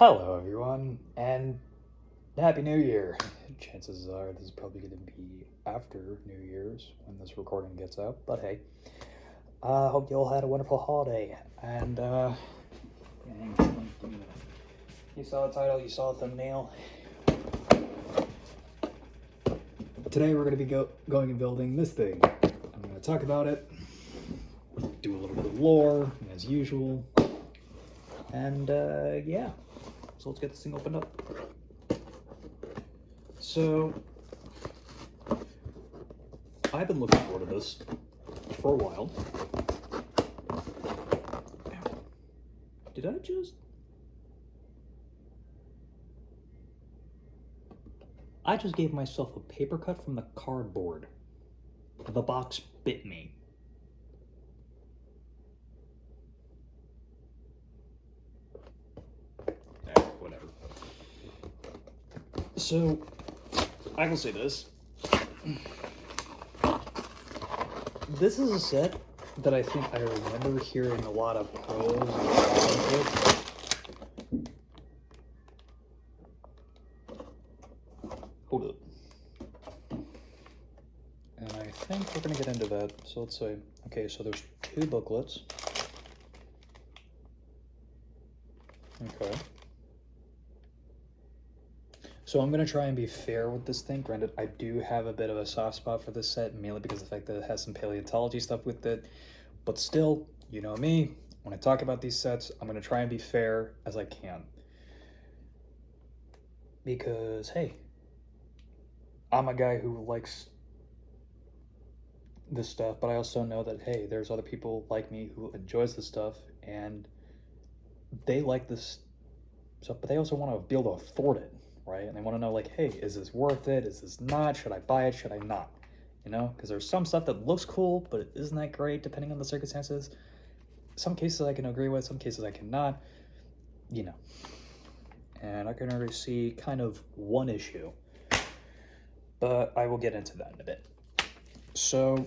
Hello, everyone, and Happy New Year. Chances are this is probably going to be after New Year's when this recording gets out, but hey. Hope you all had a wonderful holiday, and, you saw the title, you saw the thumbnail. Today we're going to be going and building this thing. I'm going to talk about it, do a little bit of lore, as usual, and, yeah. So let's get this thing opened up. So, I've been looking forward to this for a while. Did I just... I just gave myself a paper cut from the cardboard. The box bit me. Whatever. So, I will say this. This is a set that I think I remember hearing a lot of pros and cons with. Hold up. And I think we're going to get into that. So let's say, okay, so there's 2 booklets. Okay. So I'm going to try and be fair with this thing. Granted, I do have a bit of a soft spot for this set, mainly because of the fact that it has some paleontology stuff with it. But still, you know me, when I talk about these sets, I'm going to try and be fair as I can. Because, hey, I'm a guy who likes this stuff, but I also know that, hey, there's other people like me who enjoys this stuff, and they like this stuff, but they also want to be able to afford it. Right? And they want to know, like, hey, is this worth it? Is this not? Should I buy it? Should I not? You know, because there's some stuff that looks cool, but it isn't that great depending on the circumstances. Some cases I can agree with, some cases I cannot, you know. And I can already see kind of one issue, but I will get into that in a bit. So,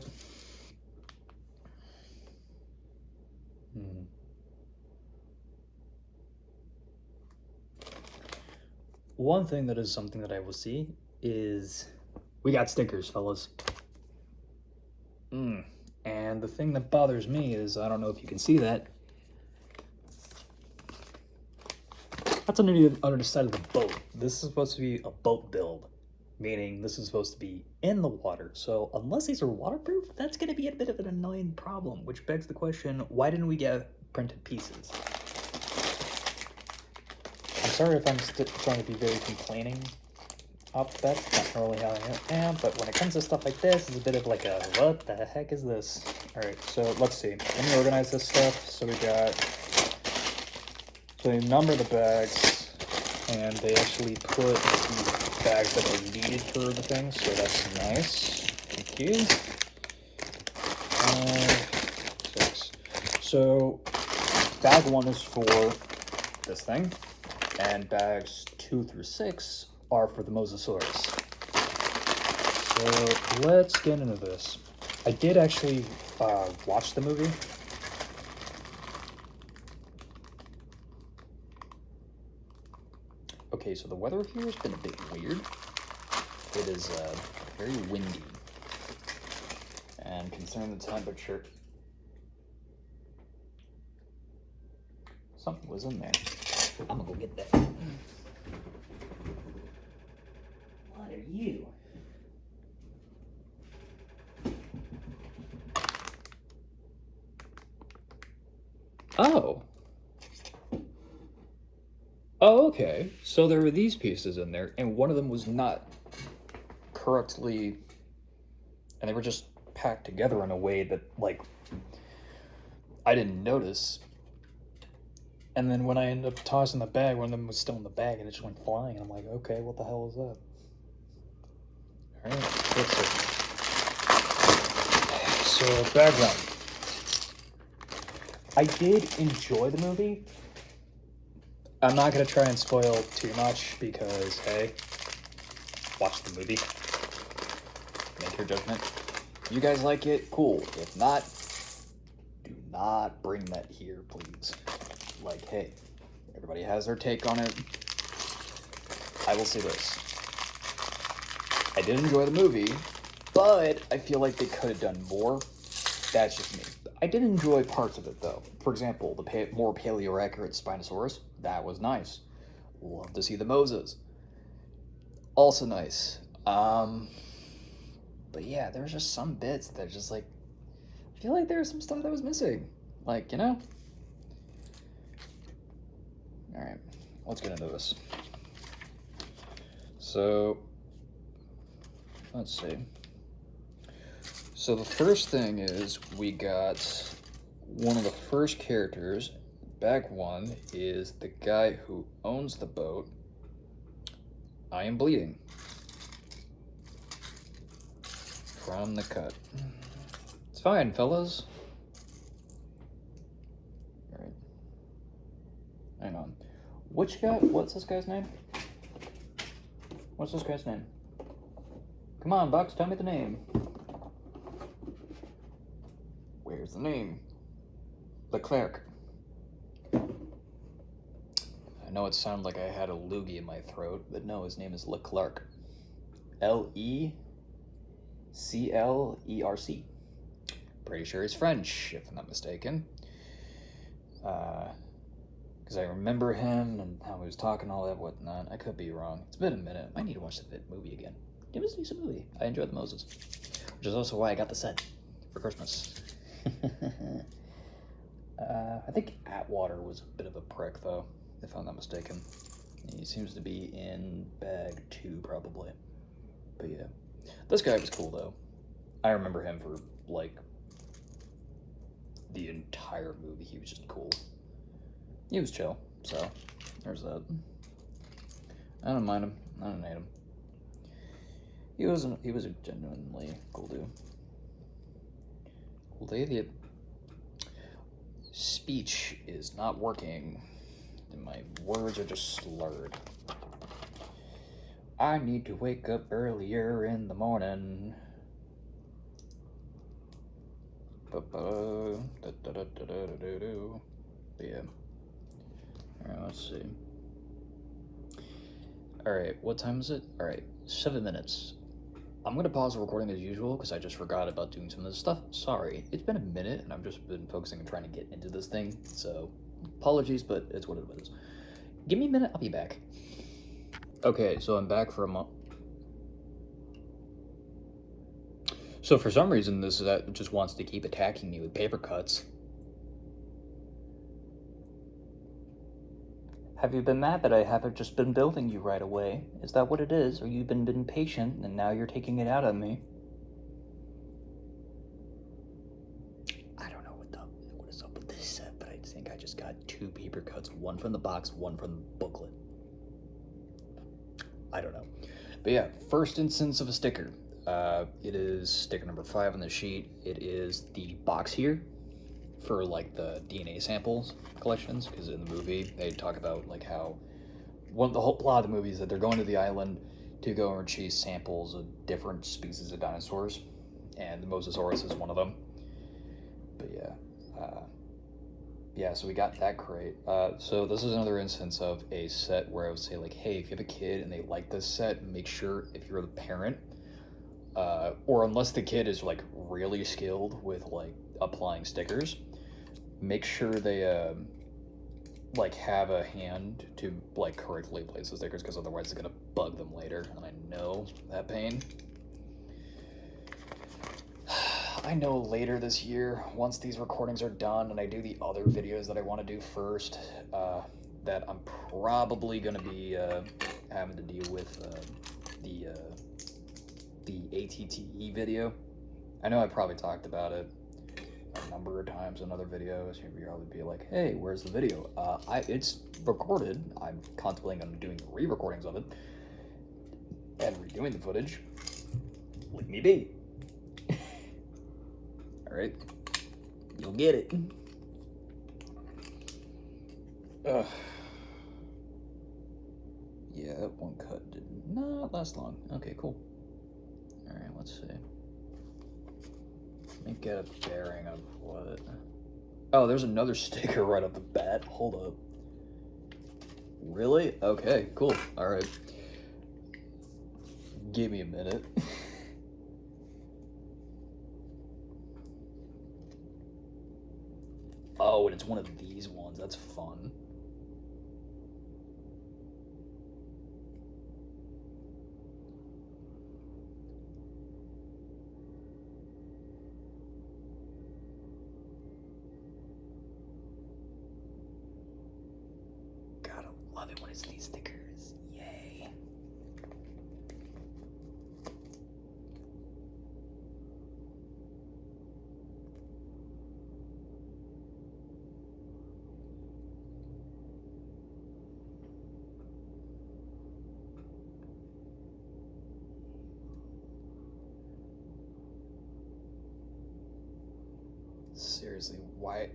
one thing that is something that I will see is we got stickers, fellas. And the thing that bothers me is, I don't know if you can see that. That's on the other side of the boat. This is supposed to be a boat build, meaning this is supposed to be in the water. So unless these are waterproof, that's going to be a bit of an annoying problem, which begs the question, why didn't we get printed pieces? I'm sorry if I'm trying to be very complaining up. That's not really how I am, but when it comes to stuff like this, it's a bit of like a, what the heck is this? Alright, so let's see. Let me organize this stuff. So we got, so they number the bags, and they actually put the bags that are needed for the thing, so that's nice. Thank you. 6. So, bag 1 is for this thing. And bags 2 through 6 are for the Mosasaurus. So let's get into this. I did actually watch the movie. Okay, so the weather here has been a bit weird. It is very windy. And considering the temperature, something was in there. I'm gonna go get that. What are you? Oh. Oh, okay. So there were these pieces in there, and one of them was not correctly, and they were just packed together in a way that, like, I didn't notice. And then when I ended up tossing the bag, one of them was still in the bag, and it just went flying. And I'm like, okay, what the hell is that? All right, let's see. So, bag 1. I did enjoy the movie. I'm not going to try and spoil too much because, hey, watch the movie. Make your judgment. You guys like it? Cool. If not, do not bring that here, please. Like, hey, Everybody has their take on it. I will say this. I did enjoy the movie, but I feel like they could have done more. That's just me. I did enjoy parts of it, though. For example, the more paleo-accurate Spinosaurus. That was nice. Love to see the Moses. Also nice. But yeah, there's just some bits that just like... I feel like there's some stuff that was missing. Like, you know? Alright, let's get into this. So... let's see. So the first thing is we got one of the first characters. Back one is the guy who owns the boat. I am bleeding from the cut. It's fine, fellas. All right. Hang on. Which guy? What's this guy's name? What's this guy's name? Come on, Bucks, tell me the name. Where's the name? Leclerc. I know it sounded like I had a loogie in my throat, but no, his name is Leclerc. Leclerc. Pretty sure he's French, if I'm not mistaken. Because I remember him and how he was talking, all that, whatnot. I could be wrong. It's been a minute. I might need to watch the movie again. It was a decent movie. I enjoyed the Moses, which is also why I got the set for Christmas. I think Atwater was a bit of a prick, though, if I'm not mistaken. He seems to be in bag 2, probably. But yeah, this guy was cool, though. I remember him for, like, the entire movie. He was just cool. He was chill, so there's that. I don't mind him. I don't hate him. He was a genuinely cool dude. Cool dude. Speech is not working, and my words are just slurred. I need to wake up earlier in the morning. But yeah. Alright, let's see. Alright, what time is it? Alright, 7 minutes. I'm going to pause the recording as usual because I just forgot about doing some of this stuff. Sorry, it's been a minute and I've just been focusing on trying to get into this thing. So, apologies, but it's what it is. Give me a minute, I'll be back. Okay, so I'm back for a month. So for some reason, this just wants to keep attacking me with paper cuts. Have you been mad that I haven't just been building you right away? Is that what it is? Or you've been patient and now you're taking it out on me? I don't know what is up with this set, but I think I just got 2 paper cuts. One from the box, one from the booklet. I don't know. But yeah, first instance of a sticker. It is sticker number 5 on the sheet. It is the box here for like the DNA samples collections, because in the movie they talk about like how the whole plot of the movie is that they're going to the island to go and retrieve samples of different species of dinosaurs, and the Mosasaurus is one of them. But yeah, so we got that crate. So this is another instance of a set where I would say like, hey, if you have a kid and they like this set, make sure if you're the parent, or unless the kid is like really skilled with like applying stickers, make sure they like have a hand to like correctly place the stickers, because otherwise it's gonna bug them later, and I know that pain. I know later this year, once these recordings are done and I do the other videos that I want to do first, that I'm probably gonna be having to deal with the ATTE video. I know I probably talked about it a number of times in other videos. You'll probably be like, hey, where's the video? It's recorded. I'm contemplating on doing re-recordings of it and redoing the footage. Leave me be. Alright. You'll get it. Yeah, that one cut did not last long. Okay, cool. Alright, let's see. Let me get a bearing of what... Oh, there's another sticker right off the bat. Hold up. Really? Okay, cool. All right. Give me a minute. Oh, and it's one of these ones. That's fun. Gotta love it when it's these stickers. Yay. Seriously, why?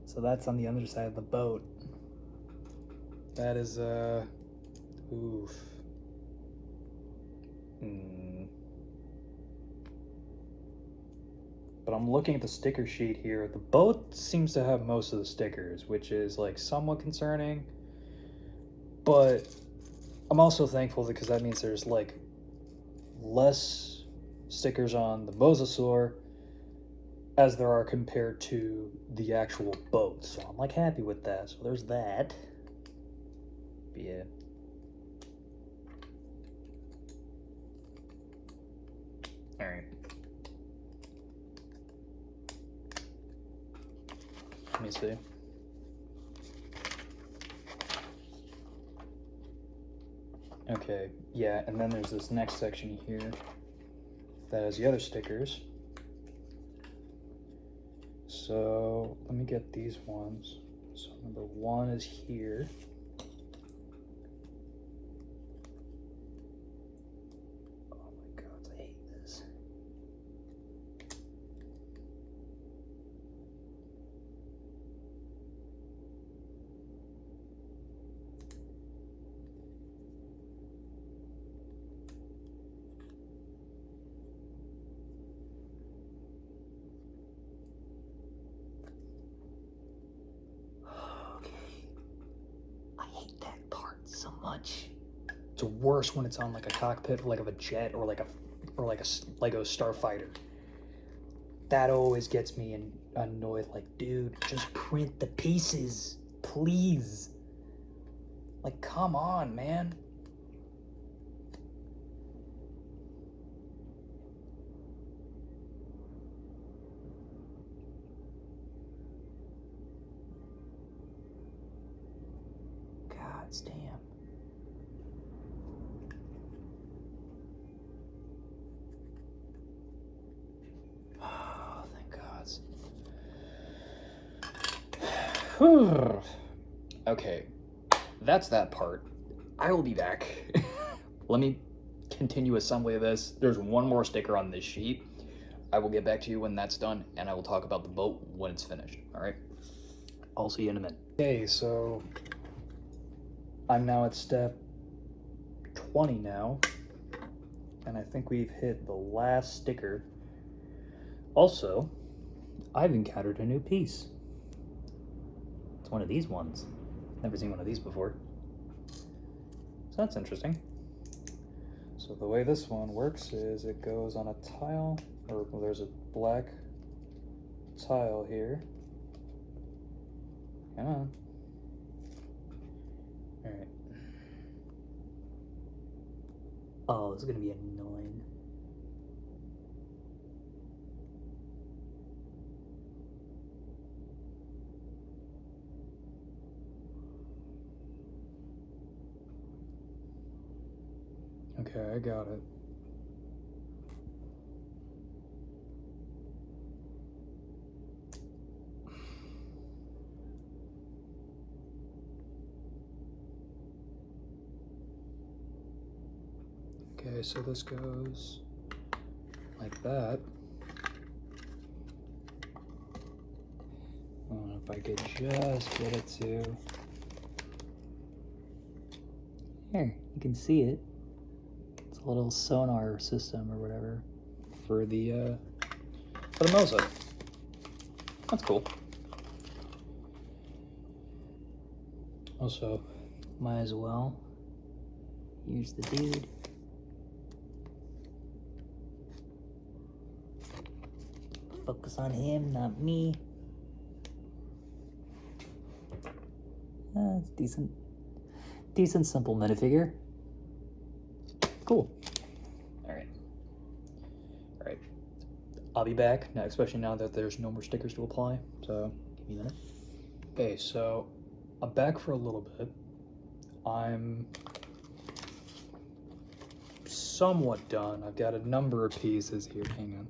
So that's on the other side of the boat. That is, oof. But I'm looking at the sticker sheet here. The boat seems to have most of the stickers, which is like somewhat concerning. But I'm also thankful because that means there's like less stickers on the Mosasaur as there are compared to the actual boat. So I'm like happy with that. So there's that. But yeah. Alright. Let me see. Okay, yeah, and then there's this next section here that has the other stickers. So let me get these ones. So number 1 is here. Oh my god, I hate this. So much. It's worse when it's on like a cockpit, like of a jet, or like a Lego Starfighter. That always gets me annoyed. Like, dude, just print the pieces, please. Like, come on, man. God damn. Okay, that's that part. I will be back. Let me continue assembly of this. There's one more sticker on this sheet. I will get back to you when that's done, and I will talk about the boat when it's finished. All right? I'll see you in a minute. Okay, so I'm now at step 20 now, and I think we've hit the last sticker. Also, I've encountered a new piece. It's one of these ones. Never seen one of these before. So that's interesting. So the way this one works is it goes on a tile, or well, there's a black tile here. Come on. Alright. Oh, this is gonna be annoying. Okay, I got it. Okay, so this goes like that. I don't know if I could just get it to... Here, you can see it. It's a little sonar system or whatever for the, Mosa. That's cool. Also, might as well use the dude. Focus on him, not me. It's decent. Decent, simple minifigure. Cool. Alright. Alright. I'll be back, now, especially now that there's no more stickers to apply. So, give me a minute. Okay, so I'm back for a little bit. I'm somewhat done. I've got a number of pieces here. Hang on.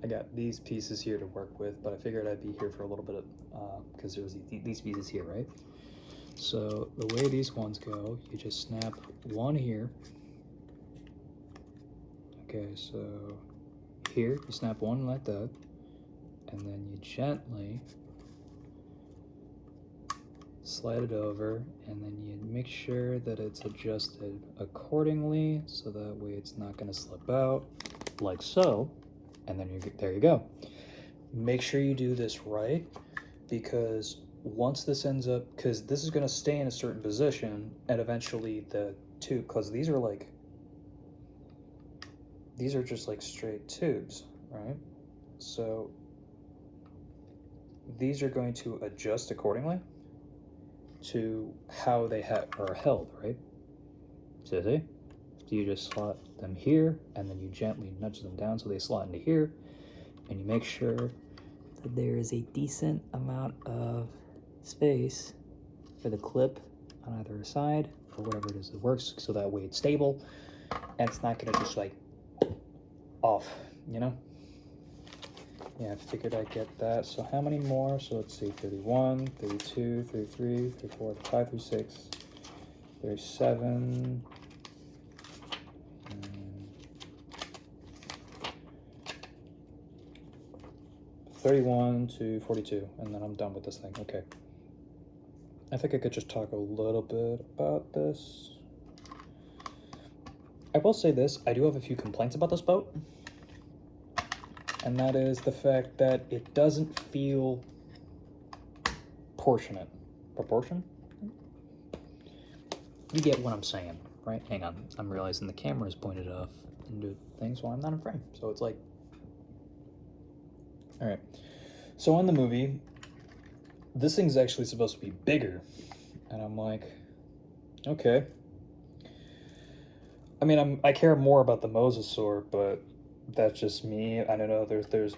I got these pieces here to work with, but I figured I'd be here for a little bit because there's these pieces here, right? So the way these ones go, you just snap one here. Okay, so here you snap one like that, and then you gently slide it over, and then you make sure that it's adjusted accordingly so that way it's not going to slip out, like so, and then there you go. Make sure you do this right, because once this ends up, because this is going to stay in a certain position, and eventually the tube, because these are just like straight tubes, right? So these are going to adjust accordingly to how they are held, right? See? So you just slot them here, and then you gently nudge them down so they slot into here, and you make sure that there is a decent amount of space for the clip on either side, or whatever it is that works, so that way it's stable, and it's not gonna just like off, you know? Yeah, I figured I'd get that. So how many more? So let's see, 31, 32, 33, 34, 35, 36, 37, 31 to 42, and then I'm done with this thing. Okay. I think I could just talk a little bit about this. I will say this, I do have a few complaints about this boat. And that is the fact that it doesn't feel proportionate. Proportion? You get what I'm saying, right? Hang on, I'm realizing the camera is pointed off into things while I'm not in frame. So it's like, all right. So in the movie, this thing's actually supposed to be bigger. And I'm like, okay. I mean, I care more about the Mosasaur, but that's just me. I don't know, there's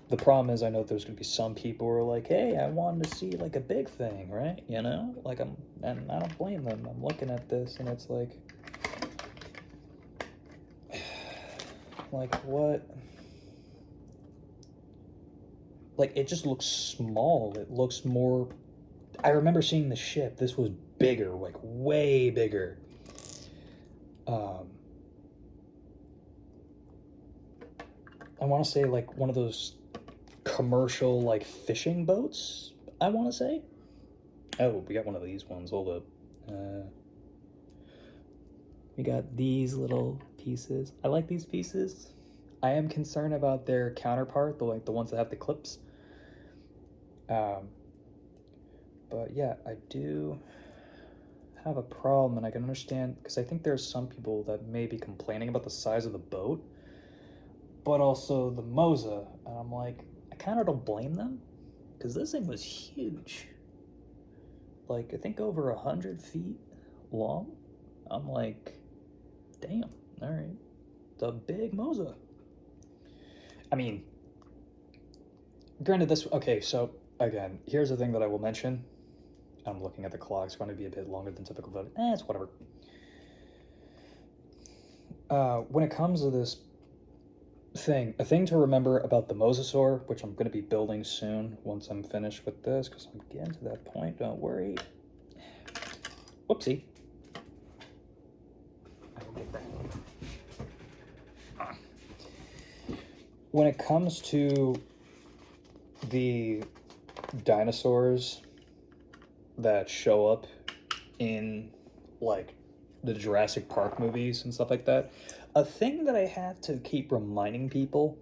the problem is I know there's gonna be some people who are like, hey, I wanted to see like a big thing, right? You know, like and I don't blame them. I'm looking at this and it's like what? Like, it just looks small. It looks more, I remember seeing the ship. This was bigger, like way bigger. I want to say like one of those commercial like fishing boats, I want to say. Oh, we got one of these ones. Hold up. We got these little pieces. I like these pieces. I am concerned about their counterpart, the ones that have the clips. But yeah, I do have a problem, and I can understand, because I think there's some people that may be complaining about the size of the boat, but also the Mosa, and I'm like, I kind of don't blame them, because this thing was huge. Like, I think over 100 feet long. I'm like, damn, all right, the big Mosa. I mean, granted this, okay, so again, here's the thing that I will mention. I'm looking at the clock, it's going to be a bit longer than typical, but it's whatever. When it comes to this thing, a thing to remember about the Mosasaur, which I'm going to be building soon once I'm finished with this, because I'm getting to that point, don't worry. Whoopsie. I will get that. When it comes to the dinosaurs that show up in like the Jurassic Park movies and stuff like that, a thing that I have to keep reminding people,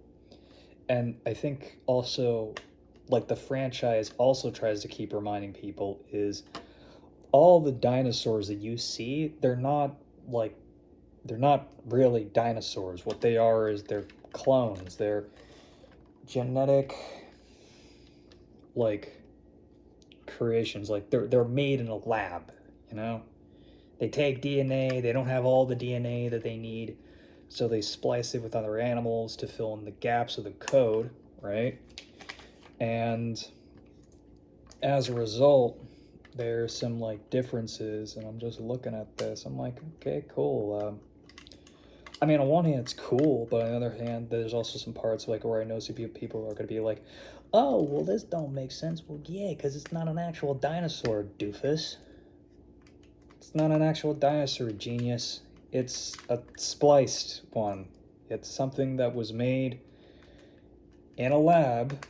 and I think also like the franchise also tries to keep reminding people, is all the dinosaurs that you see, they're not really dinosaurs. What they are is they're clones. They're genetic like creations. Like they're made in a lab, you know? They take DNA, they don't have all the DNA that they need, so they splice it with other animals to fill in the gaps of the code, right? And as a result, there's some like differences, and I'm just looking at this. I'm like, okay, cool. I mean, on one hand, it's cool, but on the other hand, there's also some parts like where I know some people are going to be like, oh, well, this don't make sense. Well, yeah, because it's not an actual dinosaur, doofus. It's not an actual dinosaur, genius. It's a spliced one. It's something that was made in a lab,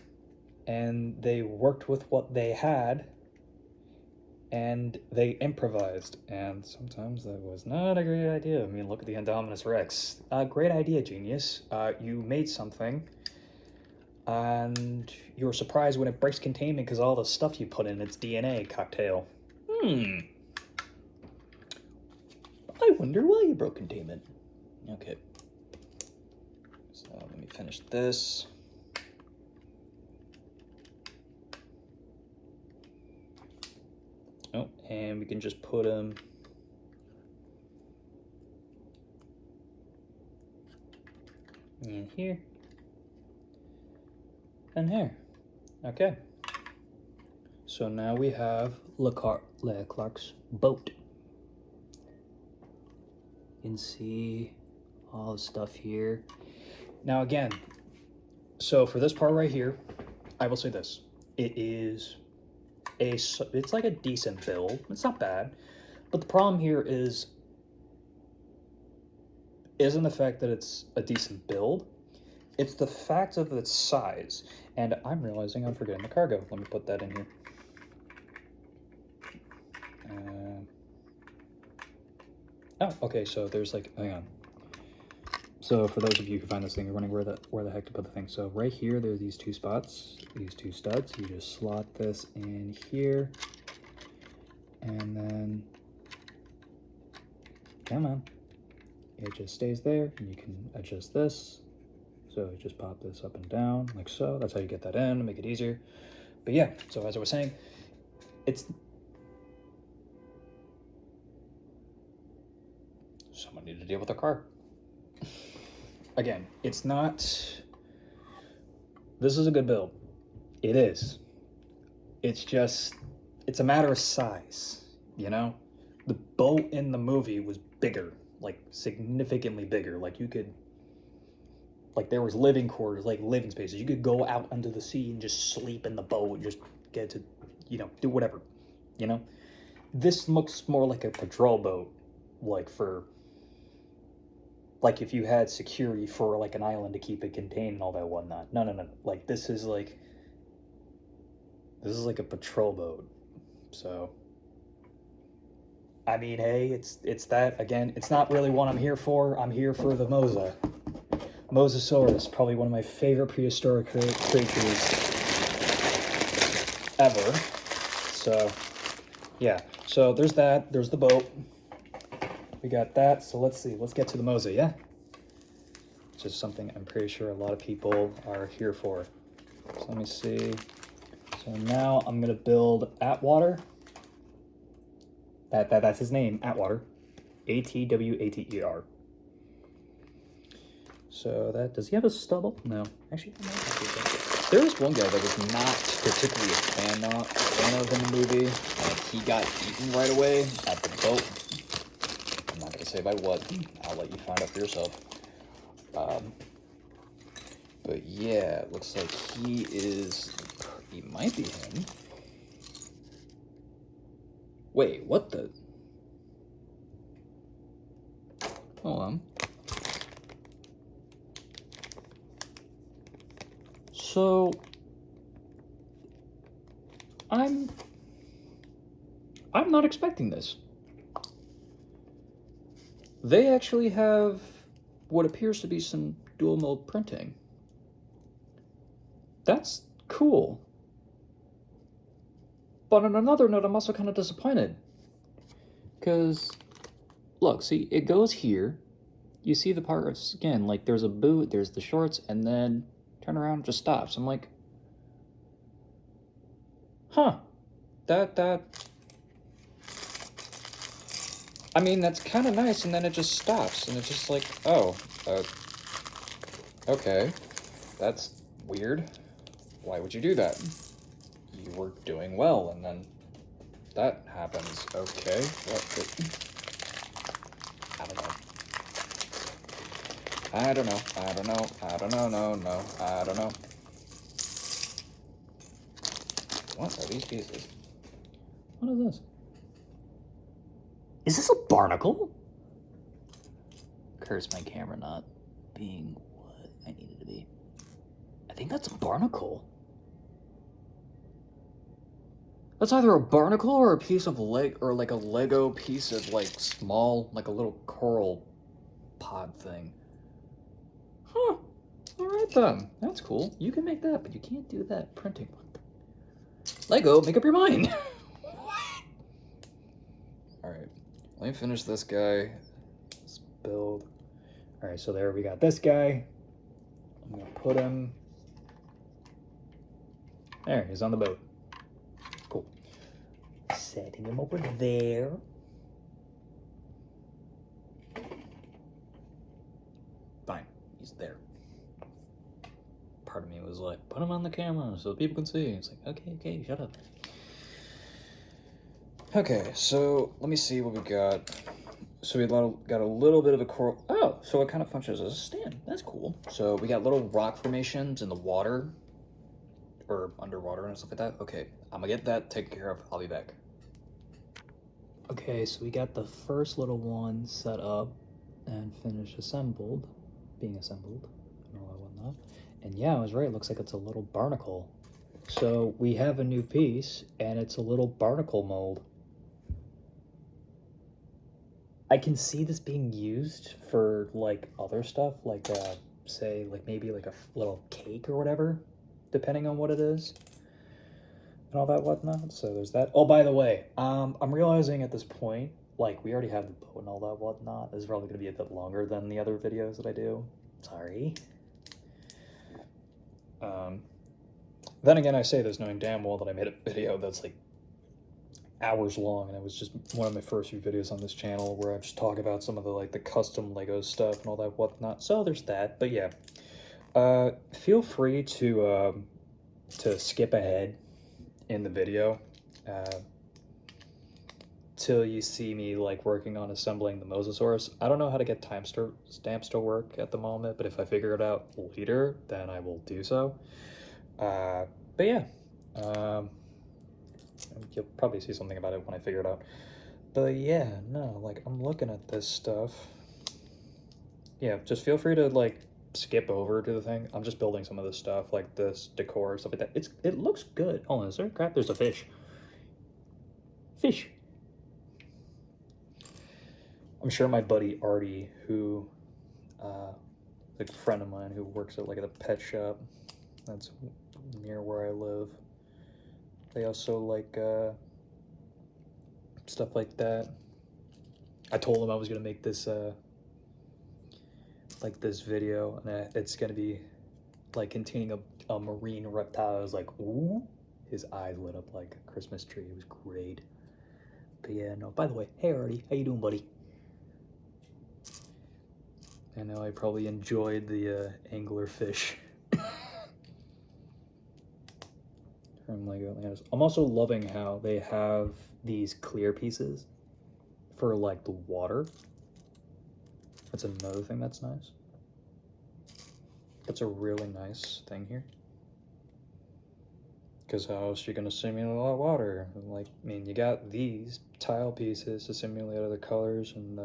and they worked with what they had, and they improvised. And sometimes that was not a great idea. I mean, look at the Indominus Rex. Great idea, genius. You made something, and you were surprised when it breaks containment because all the stuff you put in its DNA cocktail. I wonder why you broke containment. Okay. So let me finish this. Oh, and we can just put them in here and here. Okay. So now we have Leclerc's boat. You can see all the stuff here. Now again, so for this part right here, I will say this. It's like a decent build. It's not bad. But the problem here isn't the fact that it's a decent build. It's the fact of its size. And I'm realizing I'm forgetting the cargo. Let me put that in here. Oh, okay, so there's like, hang on. So for those of you who find this thing, you're wondering where the heck to put the thing. So right here, there are these two spots, these two studs. You just slot this in here, and then, come on, it just stays there, and you can adjust this. So you just pop this up and down, like so. That's how you get that in, to make it easier. But yeah, so as I was saying, someone needed to deal with their car. Again, it's not, this is a good build. It is. It's just, it's a matter of size, you know? The boat in the movie was bigger, like significantly bigger. Like you could, like there was living quarters, like living spaces. You could go out under the sea and just sleep in the boat and just get to, you know, do whatever, you know? This looks more like a patrol boat, like for, like if you had security for like an island to keep it contained and all that whatnot. No. Like this is like a patrol boat. So I mean, hey, it's that again. It's not really what I'm here for. I'm here for the Mosasaurus, probably one of my favorite prehistoric creatures ever. So yeah. So there's that. There's the boat. We got that, so let's see. Let's get to the Mosa, yeah? Which is something I'm pretty sure a lot of people are here for. So let me see. So now I'm gonna build Atwater. That's his name, Atwater. Atwater. So that, does he have a stubble? No. Actually, there was one guy that was not particularly a fan of in the movie, and he got eaten right away at the boat. I'm not gonna say by what. I'll let you find out for yourself. But yeah, it looks like he might be him. Wait, what the? Hold on. So, I'm not expecting this. They actually have what appears to be some dual mode printing. That's cool. But on another note, I'm also kind of disappointed. Because, look, see, it goes here. You see the part of skin, like there's a boot, there's the shorts, and then turn around and just stops. I'm like, huh, I mean, that's kind of nice, and then it just stops, and it's just like, oh, okay, that's weird. Why would you do that? You were doing well, and then that happens. Okay, I don't know. I don't know. I don't know. I don't know. No. I don't know. What are these pieces? What is this? Is this a barnacle? Curse my camera not being what I need it to be. I think that's a barnacle. That's either a barnacle or a piece of or like a Lego piece of like small, like a little coral pod thing. Huh. Alright then. That's cool. You can make that, but you can't do that printing. Lego, make up your mind. Alright. Let me finish this guy. Let's build. Alright, so there we got this guy. I'm gonna put him. There, he's on the boat. Cool. Setting him over there. Fine, he's there. Part of me was like, put him on the camera so people can see. It's like, okay, shut up. Okay, so let me see what we got. So we got a little bit of a coral. Oh, so it kind of functions as a stand. That's cool. So we got little rock formations in the water or underwater and stuff like that. Okay, I'm gonna get that taken care of. I'll be back. Okay, so we got the first little one set up and finished being assembled and all that whatnot. And yeah, I was right, it looks like it's a little barnacle. So we have a new piece and it's a little barnacle mold. I can see this being used for like other stuff, like say like maybe like a little cake or whatever, depending on what it is and all that whatnot. So there's that. Oh, by the way, I'm realizing at this point, like we already have the boat and all that whatnot. This is probably gonna be a bit longer than the other videos that I do. Sorry. Then again, I say this knowing damn well that I made a video that's like hours long, and it was just one of my first few videos on this channel where I just talk about some of the like the custom Lego stuff and all that whatnot. So there's that. But yeah, feel free to skip ahead in the video till you see me like working on assembling the Mosasaurus. I don't know how to get timestamps to work at the moment, but if I figure it out later, then I will do so. But yeah, you'll probably see something about it when I figure it out. But yeah, no, like I'm looking at this stuff. Yeah, just feel free to like skip over to the thing. I'm just building some of this stuff, like this decor, stuff like that. It looks good. Oh, is there? Crap, there's a fish. Fish. I'm sure my buddy Artie, who, like a friend of mine who works at like a pet shop that's near where I live, they also like stuff like that. I told him I was gonna make this like this video, and it's gonna be like containing a marine reptile. I was like, ooh, his eyes lit up like a Christmas tree. It was great. But yeah, no, by the way, hey Artie, how you doing, buddy? I know I probably enjoyed the angler fish from Lego. I'm also loving how they have these clear pieces for like the water. That's another thing that's nice. That's a really nice thing here. Because how else are you gonna simulate a lot of water? Like, I mean, you got these tile pieces to simulate other colors and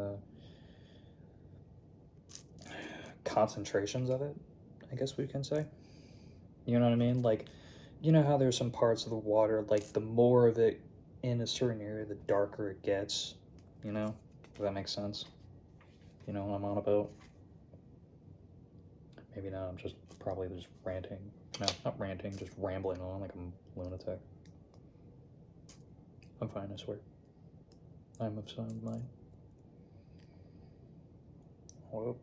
concentrations of it, I guess we can say. You know what I mean? Like, you know how there's some parts of the water, like the more of it in a certain area, the darker it gets, you know? If that makes sense. You know what I'm on about? Maybe not, I'm just probably just ranting. No, not ranting, just rambling on like a lunatic. I'm fine, I swear. I'm of sound mind. Whoa.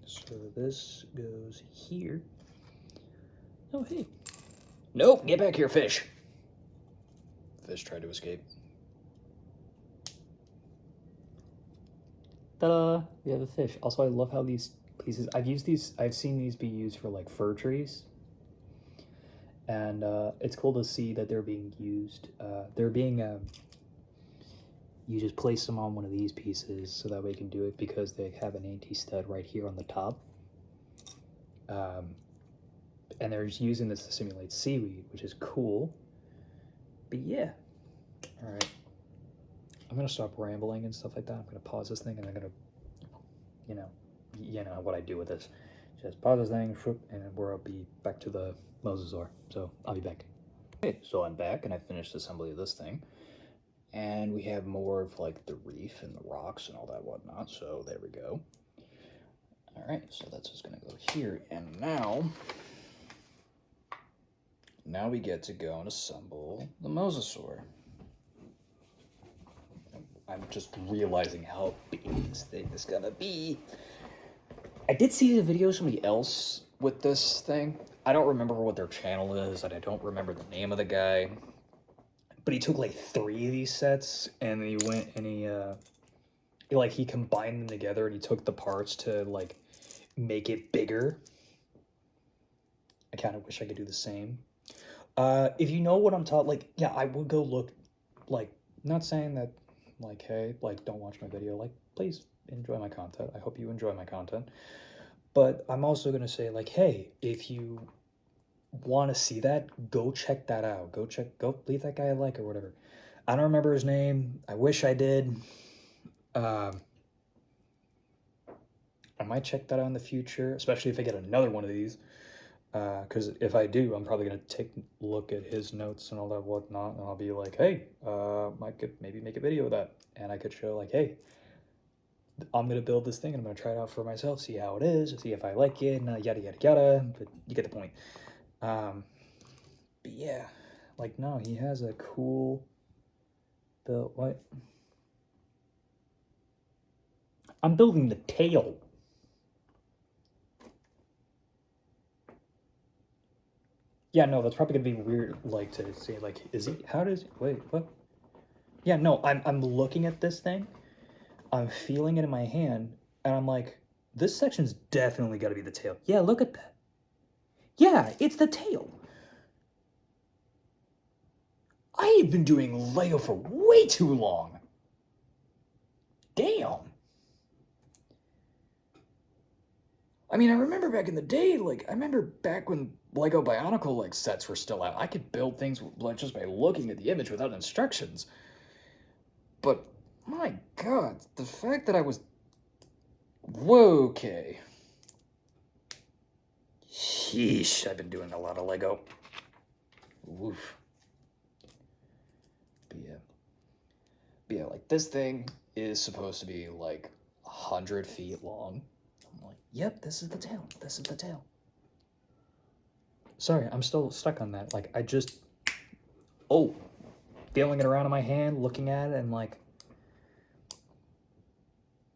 So this goes here. Oh, hey. Nope, get back here, fish. Fish tried to escape. Ta-da! We have a fish. Also, I love how these pieces, I've seen these be used for like fir trees. And it's cool to see that they're being used. You just place them on one of these pieces so that way you can do it because they have an anti-stud right here on the top. And they're just using this to simulate seaweed, which is cool. But yeah. All right. I'm going to stop rambling and stuff like that. I'm going to pause this thing and I'm going to, you know what I do with this. Just pause this thing, and we'll be back to the Mosasaur. So I'll be back. Okay, so I'm back and I finished assembly of this thing. And we have more of like the reef and the rocks and all that whatnot. So there we go. All right, so that's just gonna go here. And now we get to go and assemble the Mosasaur. I'm just realizing how big this thing is gonna be. I did see the video of somebody else with this thing. I don't remember what their channel is, and I don't remember the name of the guy. But he took like 3 of these sets, and then he went and he combined them together, and he took the parts to like make it bigger. I kind of wish I could do the same. If you know what I'm talking, like, yeah, I would go look, like, not saying that, like, hey, like, don't watch my video, like, please enjoy my content. I hope you enjoy my content. But I'm also going to say, like, hey, if you want to see that, go check that out. Go leave that guy a like or whatever. I don't remember his name. I wish I did. I might check that out in the future, especially if I get another one of these. Because if I do, I'm probably going to take a look at his notes and all that whatnot, and I'll be like, hey, I could maybe make a video of that. And I could show, like, hey, I'm going to build this thing, and I'm going to try it out for myself, see how it is, see if I like it, and yada, yada, yada. But you get the point. But yeah, like, no, he has a cool build. What? I'm building the tail. Yeah, no, that's probably gonna be weird, like, to say, like, is he, how does, wait, what? Yeah, no, I'm looking at this thing, I'm feeling it in my hand, and I'm like, this section's definitely gotta be the tail. Yeah, look at that. Yeah, it's the tail. I have been doing Lego for way too long. Damn. I mean, I remember back in the day, like, I remember back when Lego Bionicle, like, sets were still out. I could build things, like, just by looking at the image without instructions. But, my God, the fact that I was... Whoa, okay. Sheesh, I've been doing a lot of Lego. Woof. But yeah, like, this thing is supposed to be, like, 100 feet long. I'm like, yep, this is the tail. This is the tail. Sorry, I'm still stuck on that. Like, I just... Oh. Feeling it around in my hand, looking at it, and like...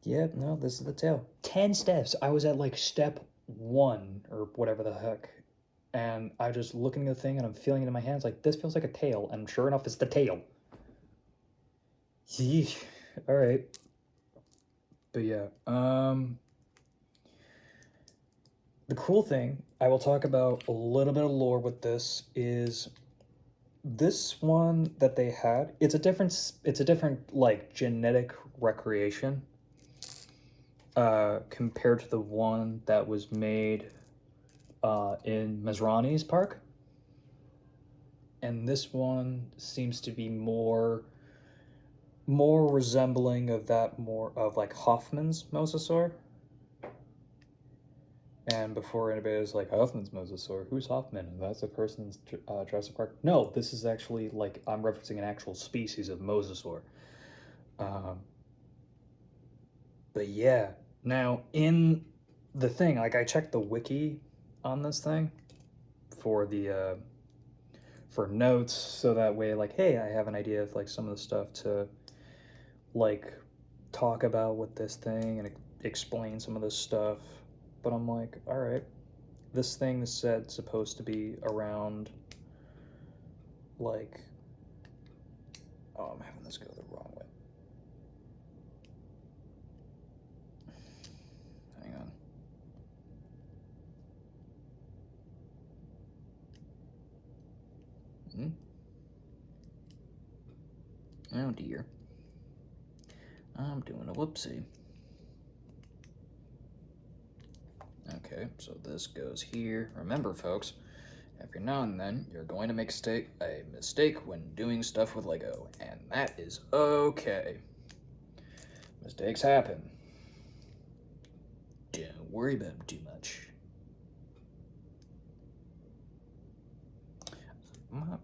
Yep, yeah, no, this is the tail. 10 steps. I was at, like, step 1, or whatever the heck. And I just looking at the thing, and I'm feeling it in my hands, like, this feels like a tail. And sure enough, it's the tail. Yeesh. Alright. But yeah, the cool thing, I will talk about a little bit of lore with this, is this one that they had, it's a different like genetic recreation compared to the one that was made in Masrani's park. And this one seems to be more resembling of that, more of like Hoffman's Mosasaur. And before anybody was like, Hoffman's Mosasaur, who's Hoffman? That's a person in Jurassic Park. No, this is actually, like, I'm referencing an actual species of Mosasaur. But yeah, now in the thing, like, I checked the wiki on this thing for the for notes, so that way, like, hey, I have an idea of like some of the stuff to like talk about with this thing and explain some of this stuff. But I'm like, all right, this thing is said supposed to be around like, oh, I'm having this go the wrong way. Hang on. Oh dear. I'm doing a whoopsie. Okay, so this goes here. Remember, folks, every now and then you're going to make a mistake when doing stuff with Lego, and that is okay. Mistakes happen. Don't worry about them too much. I'm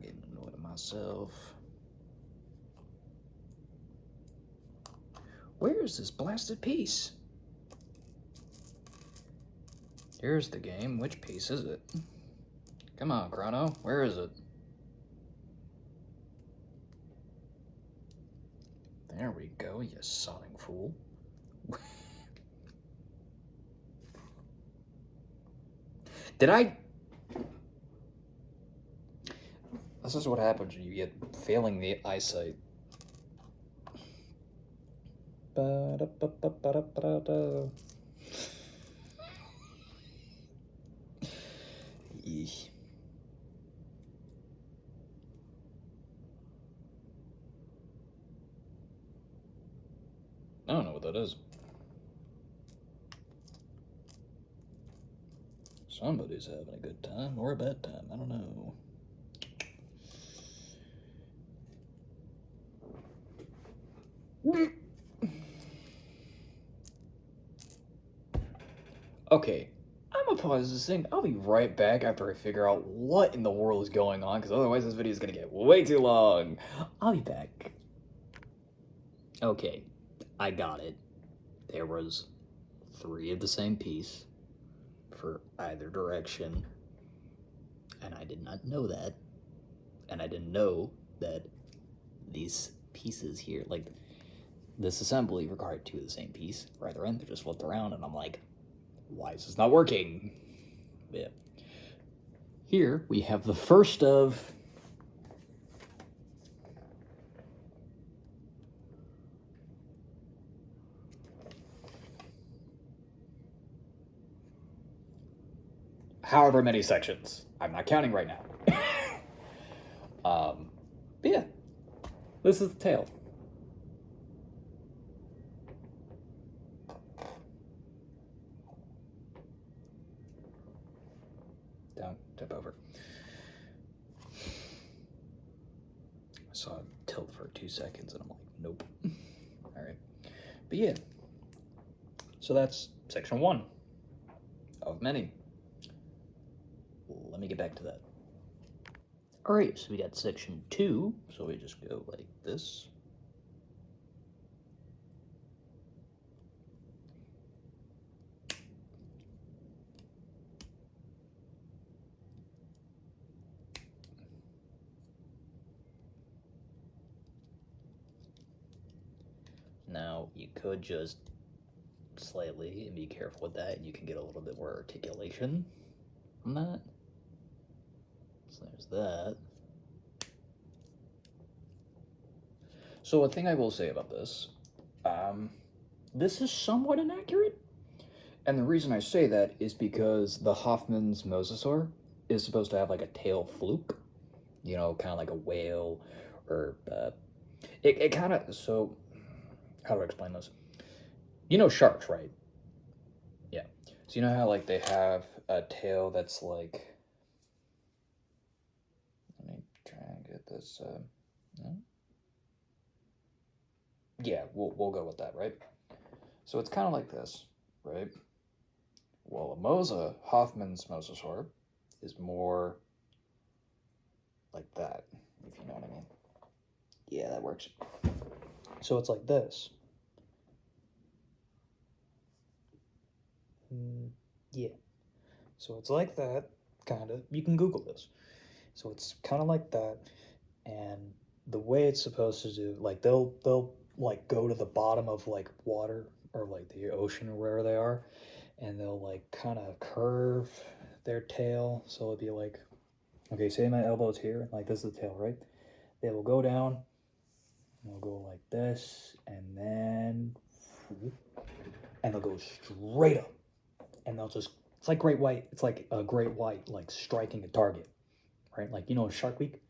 getting annoyed at myself. Where is this blasted piece? Here's the game. Which piece is it? Come on, Chrono. Where is it? There we go, you sodding fool. Did I... This is what happens when you get failing the eyesight. Ba-da-ba-ba-ba-da-ba-da. Yeesh. I don't know what that is. Somebody's having a good time or a bad time. I don't know. Okay, I'm gonna pause this thing. I'll be right back after I figure out what in the world is going on, because otherwise this video is gonna get way too long. I'll be back. Okay, I got it. There was 3 of the same piece for either direction, and I did not know that. And I didn't know that these pieces here, like this assembly, required 2 of the same piece for either end. They're just flipped around, and I'm like, why is this not working? Yeah. Here we have the first of however many sections. I'm not counting right now. But yeah, this is the tail. Don't tip over. I saw it tilt for 2 seconds and I'm like, nope. All right. But yeah, so that's section 1 of many. Let me get back to that. All right, so we got section 2, so we just go like this. Now, you could just slightly and be careful with that, and you can get a little bit more articulation from that. So there's that. So a thing I will say about this, this is somewhat inaccurate. And the reason I say that is because the Hoffman's Mosasaur is supposed to have like a tail fluke, you know, kind of like a whale, or it kind of, so how do I explain this? You know sharks, right? Yeah. So you know how like they have a tail that's like, let me try and get this, no? Yeah, we'll go with that, right? So it's kind of like this, right? Well, Hoffman's Mosasaur is more like that, if you know what I mean. Yeah, that works. So it's like this. Yeah. So it's like that, kind of. You can Google this. So it's kind of like that, and the way it's supposed to do, like they'll like go to the bottom of like water or like the ocean or wherever they are, and they'll like kind of curve their tail. So it'll be like, okay, say my elbow's here, like this is the tail, right? They will go down, and they'll go like this, and they'll go straight up, and they'll just, it's like great white, it's like a great white like striking a target, right? Like, you know, Shark Week,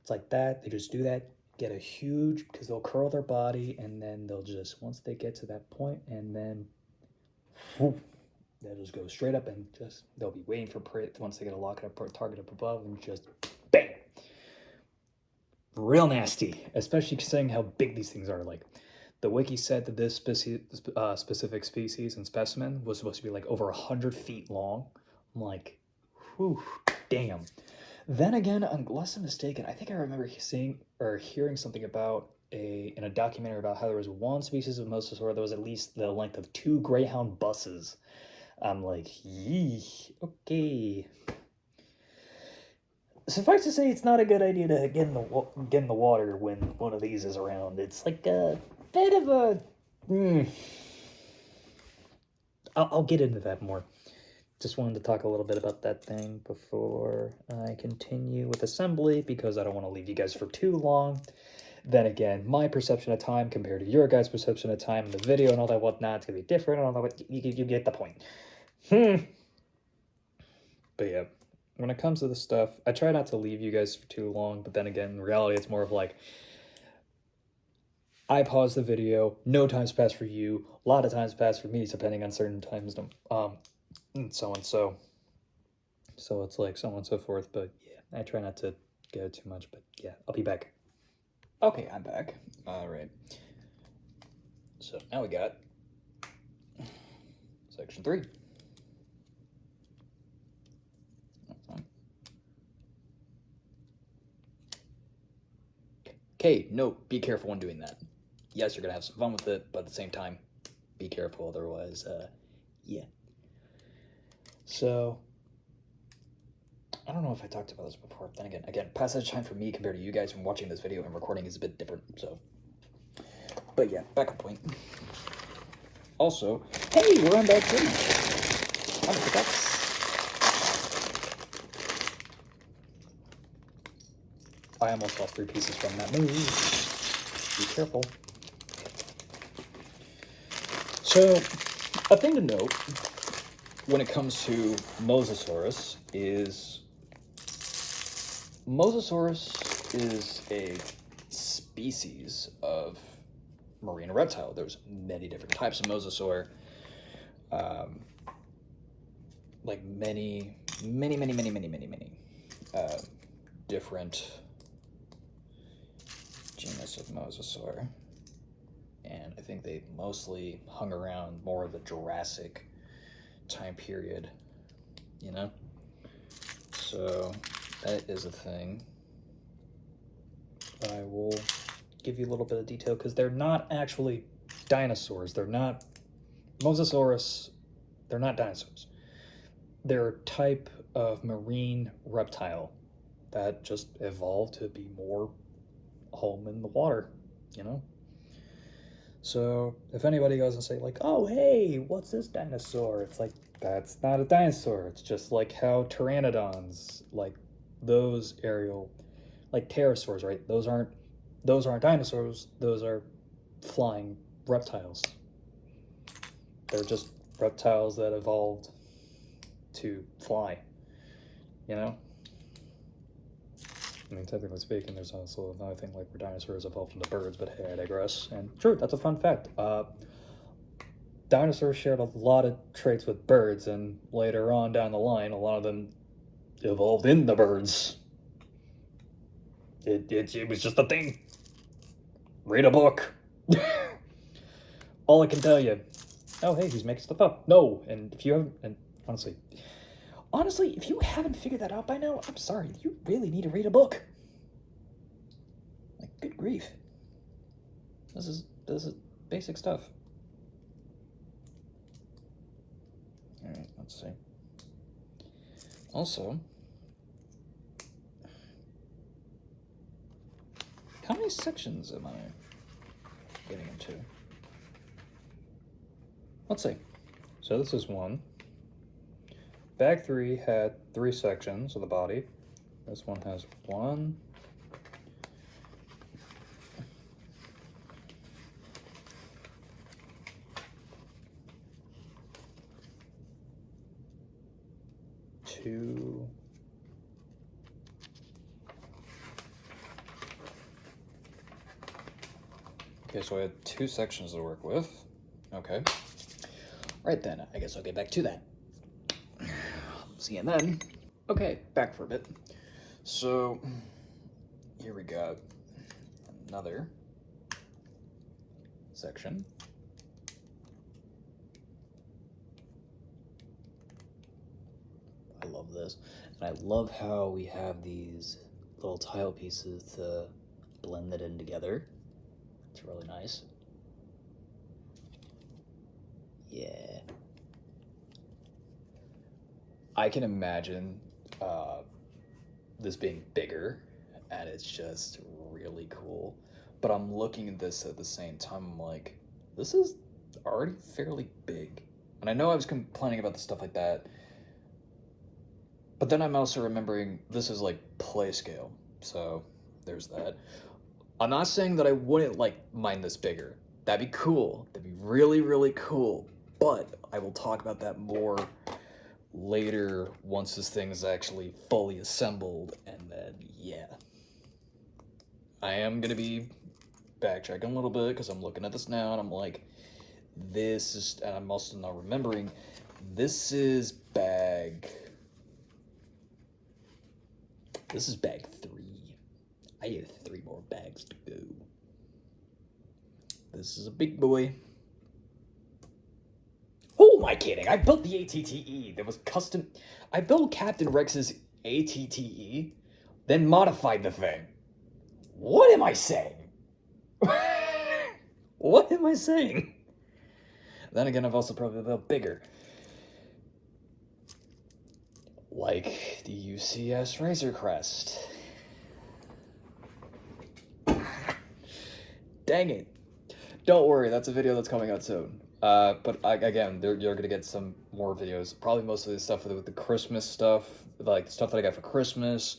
it's like that. They just do that, get a huge, because they'll curl their body, and then they'll just, once they get to that point, and then whoop, they'll just go straight up, and just, they'll be waiting for prey once they get a lock up or target up above, and just bam. Real nasty, especially considering how big these things are. Like, the wiki said that this specific species and specimen was supposed to be like over 100 feet long. I'm like, whew, damn. Then again, unless I'm mistaken, I think I remember seeing or hearing something about in a documentary about how there was one species of mosasaur that was at least the length of 2 Greyhound buses. I'm like, yee, okay. Suffice to say, it's not a good idea to get in the water when one of these is around. It's like a bit of a. I'll get into that more. Just wanted to talk a little bit about that thing before I continue with assembly, because I don't want to leave you guys for too long. Then again, my perception of time compared to your guys' perception of time in the video and all that whatnot, it's gonna be different. I don't know what you get the point. But yeah, when it comes to this stuff, I try not to leave you guys for too long. But then again, in reality, it's more of like, I pause the video, no time's passed for you, a lot of time's passed for me, depending on certain times, and so on. So it's like so on and so forth. But yeah, I try not to go too much. But yeah, I'll be back. Okay, I'm back. All right. So now we got section 3. Okay, note, be careful when doing that. Yes, you're gonna have some fun with it, but at the same time, be careful, otherwise, yeah. So, I don't know if I talked about this before. Then again, passage time for me compared to you guys when watching this video and recording is a bit different, so. But yeah, backup point. Also, hey, we're on that page. I'm the I almost lost 3 pieces from that move. Be careful. So, a thing to note when it comes to Mosasaurus is a species of marine reptile. There's many different types of mosasaur. Like many different genus of mosasaur, and I think they mostly hung around more of the Jurassic time period, you know? So that is a thing. I will give you a little bit of detail because they're not actually dinosaurs. They're not Mosasaurus. They're not dinosaurs. They're a type of marine reptile that just evolved to be more home in the water, you know? So if anybody goes and say like, oh, hey, what's this dinosaur? It's like, that's not a dinosaur. It's just like how pteranodons, like those aerial, like pterosaurs, right? Those aren't dinosaurs. Those are flying reptiles. They're just reptiles that evolved to fly, you know? I mean, technically speaking, there's also another thing like where dinosaurs evolved into birds, but hey, I digress. And sure, that's a fun fact. Dinosaurs shared a lot of traits with birds, and later on down the line, a lot of them evolved into birds. It was just a thing. Read a book. All I can tell you. Oh, hey, he's making stuff up. No, and if you haven't, and honestly, if you haven't figured that out by now, I'm sorry. You really need to read a book. Like, good grief. This is basic stuff. All right, let's see. Also, How many sections am I getting into? Let's see. So this is one. Bag 3 had 3 sections of the body. This one has 1. Two. Okay, so I had 2 sections to work with. Okay. Right then, I guess I'll get back to that. See you then. Okay, back for a bit. So, here we got another section. I love this. And I love how we have these little tile pieces to blend it in together. It's really nice. Yeah. I can imagine this being bigger, and it's just really cool. But I'm looking at this at the same time, I'm like, this is already fairly big. And I know I was complaining about the stuff like that, but then I'm also remembering this is like play scale. So there's that. I'm not saying that I wouldn't like mind this bigger. That'd be cool. That'd be really, really cool. But I will talk about that more later once this thing is actually fully assembled. And then, yeah. I am going to be backtracking a little bit because I'm looking at this now and I'm like, this is, and I'm also not remembering, this is bag 3. I have 3 more bags to go. This is a big boy. Who am I kidding? I built the ATTE that was custom. I built Captain Rex's ATTE, then modified the thing. What am I saying? What am I saying? Then again, I've also probably built bigger. Like the UCS Razor Crest. Dang it. Don't worry, that's a video that's coming out soon. But again, you're going to get some more videos. Probably most of the stuff with the Christmas stuff, like stuff that I got for Christmas.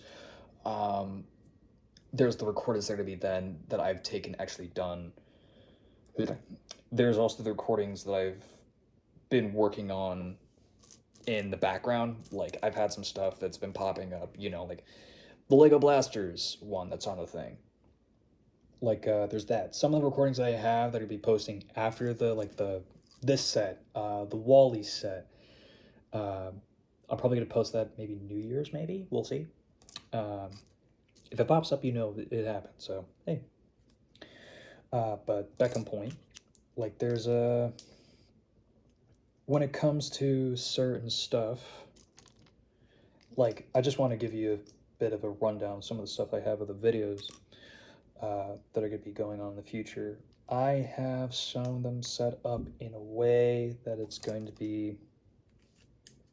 There's the recordings that are going to be then that I've actually done. There's also the recordings that I've been working on in the background. Like, I've had some stuff that's been popping up, you know, like the Lego Blasters one that's on the thing. Like, there's that. Some of the recordings I have that I'll be posting after this set, the Wall-E set. I'm probably going to post that maybe New Year's, maybe? We'll see. If it pops up, you know it happened, so, hey. But back on point, like, there's when it comes to certain stuff, like, I just want to give you a bit of a rundown of some of the stuff I have of the videos that are going to be going on in the future. I have some of them set up in a way that it's going to be,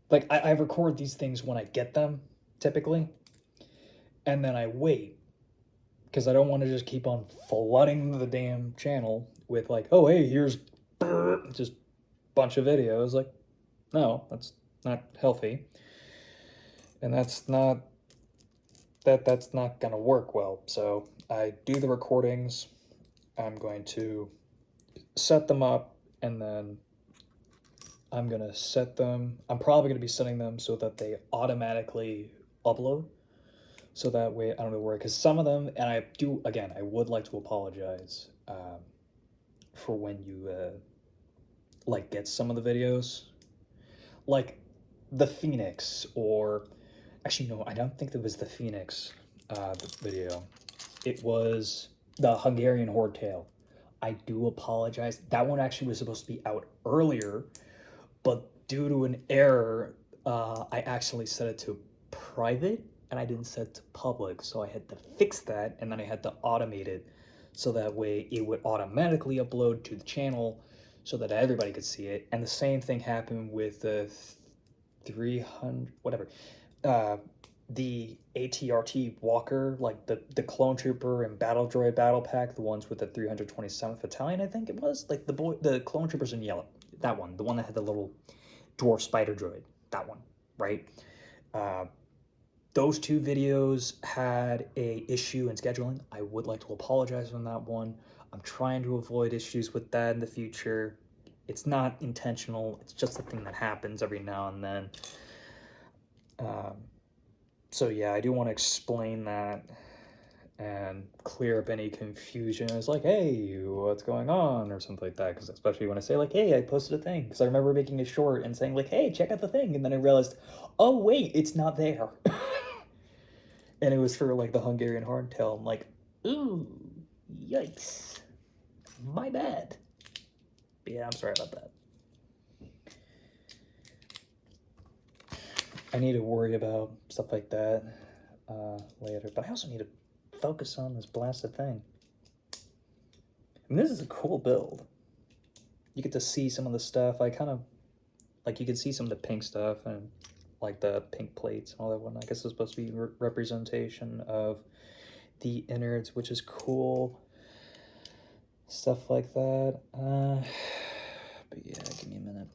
like, I record these things when I get them, typically, and then I wait, because I don't want to just keep on flooding the damn channel with, like, oh, hey, here's just a bunch of videos. Like, no, that's not healthy, and that's not gonna work well. So I do the recordings, I'm going to set them up, and then I'm gonna set them, I'm probably gonna be setting them so that they automatically upload, so that way I don't have to worry, because some of them, and I do, again, I would like to apologize for when you like get some of the videos, like the Phoenix, or actually no, I don't think it was the Phoenix video. It was the Hungarian Horde Tale. I do apologize. That one actually was supposed to be out earlier, but due to an error, I actually set it to private and I didn't set it to public, so I had to fix that, and then I had to automate it so that way it would automatically upload to the channel so that everybody could see it. And the same thing happened with the 300 whatever the ATRT Walker, like the Clone Trooper and Battle Droid Battle Pack, the ones with the 327th Battalion, I think it was, like the Clone Troopers in yellow, that one, the one that had the little dwarf spider droid, that one, right? Those two videos had a issue in scheduling. I would like to apologize on that one. I'm trying to avoid issues with that in the future. It's not intentional. It's just a thing that happens every now and then. So yeah, I do want to explain that and clear up any confusion. It's like, hey, what's going on, or something like that. Because especially when I say like, hey, I posted a thing. Because I remember making a short and saying like, hey, check out the thing, and then I realized, oh wait, it's not there. And it was for like the Hungarian hardtail. I'm like, ooh, yikes, my bad. But yeah, I'm sorry about that. I need to worry about stuff like that later, but I also need to focus on this blasted thing. I mean, this is a cool build. You get to see some of the stuff. I kind of, like, you can see some of the pink stuff and, like, the pink plates and all that one. I guess it's supposed to be representation of the innards, which is cool. Stuff like that. But yeah, give me a minute.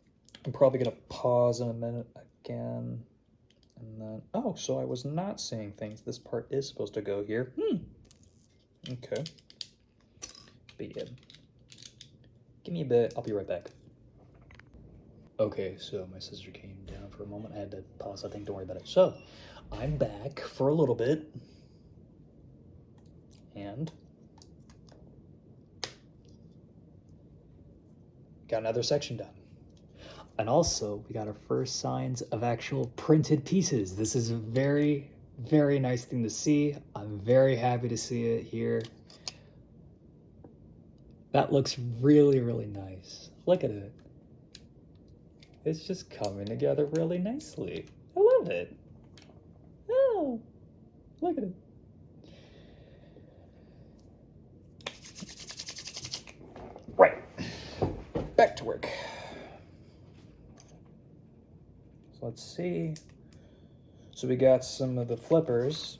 I'm probably going to pause in a minute again. And then, oh, so I was not saying things. This part is supposed to go here. Okay. But yeah. Give me a bit. I'll be right back. Okay, so my sister came down for a moment. I had to pause. I think, don't worry about it. So, I'm back for a little bit. And got another section done. And also, we got our first signs of actual printed pieces. This is a very, very nice thing to see. I'm very happy to see it here. That looks really, really nice. Look at it. It's just coming together really nicely. I love it. Oh, look at it. Right. Back to work. So let's see. So we got some of the flippers.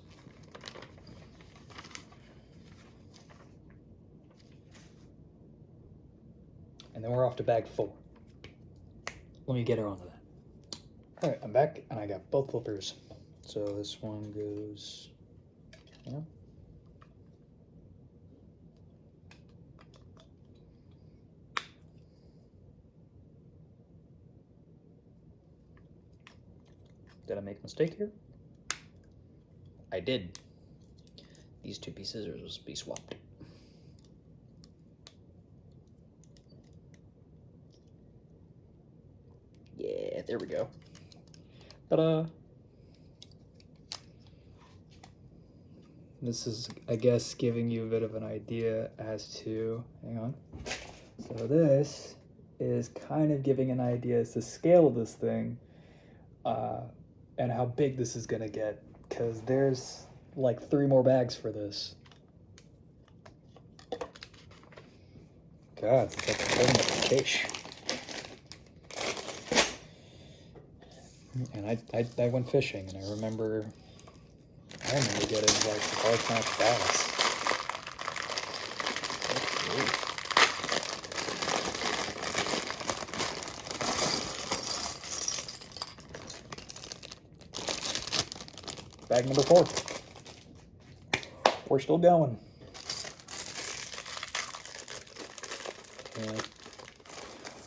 And then we're off to bag 4. Let me get her onto that. All right, I'm back, and I got both flippers. So this one goes here. Did I make a mistake here? I did. These two pieces are supposed to be swapped. Yeah, there we go. Ta-da! This is, I guess, giving you a bit of an idea as to, hang on. So this is kind of giving an idea as to scale of this thing and how big this is gonna get, because there's like 3 more bags for this. God, it's like a whole nother fish. And I went fishing, and I remember getting like largemouth bass. Bag number 4. We're still going.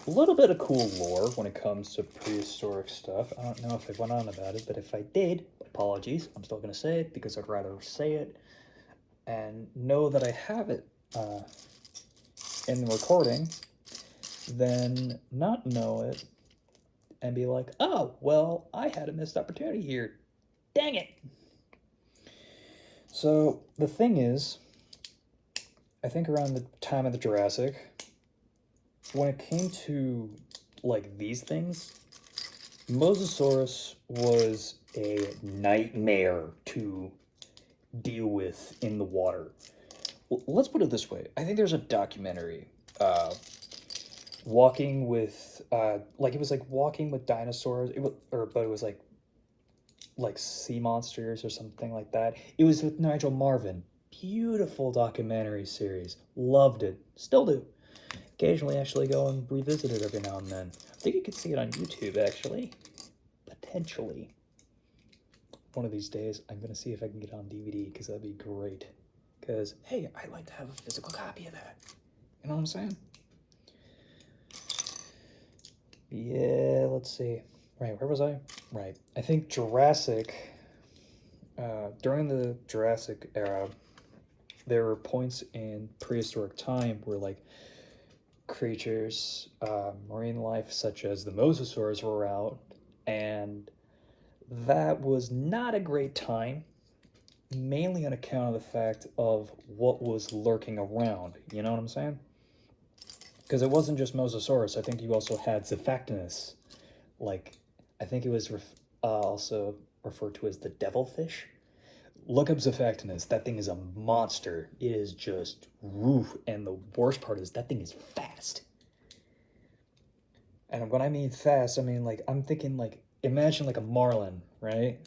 A little bit of cool lore when it comes to prehistoric stuff. I don't know if I went on about it, but if I did, apologies. I'm still going to say it because I'd rather say it and know that I have it in the recording than not know it and be like, oh, well, I had a missed opportunity here. Dang it. So the thing is, I think around the time of the Jurassic, when it came to like these things, Mosasaurus was a nightmare to deal with in the water. Let's put it this way. I think there's a documentary walking with like it was like walking with dinosaurs. But it was like like sea monsters or something like that. It was with Nigel Marven. Beautiful documentary series. Loved it. Still do. Occasionally actually go and revisit it every now and then. I think you can see it on YouTube, actually. Potentially. One of these days, I'm going to see if I can get it on DVD, because that'd be great. Because, hey, I'd like to have a physical copy of that. You know what I'm saying? Yeah, let's see. Right, where was I? Right. I think Jurassic, during the Jurassic era, there were points in prehistoric time where, like, creatures, marine life such as the Mosasaurus were out, and that was not a great time, mainly on account of the fact of what was lurking around, you know what I'm saying? Because it wasn't just Mosasaurus, I think you also had Zephactinus, like, I think it was also referred to as the devilfish. Look up Zephactinus, that thing is a monster. It is just, woof, and the worst part is that thing is fast. And when I mean fast, I mean, like, I'm thinking, like, imagine, like, a marlin, right?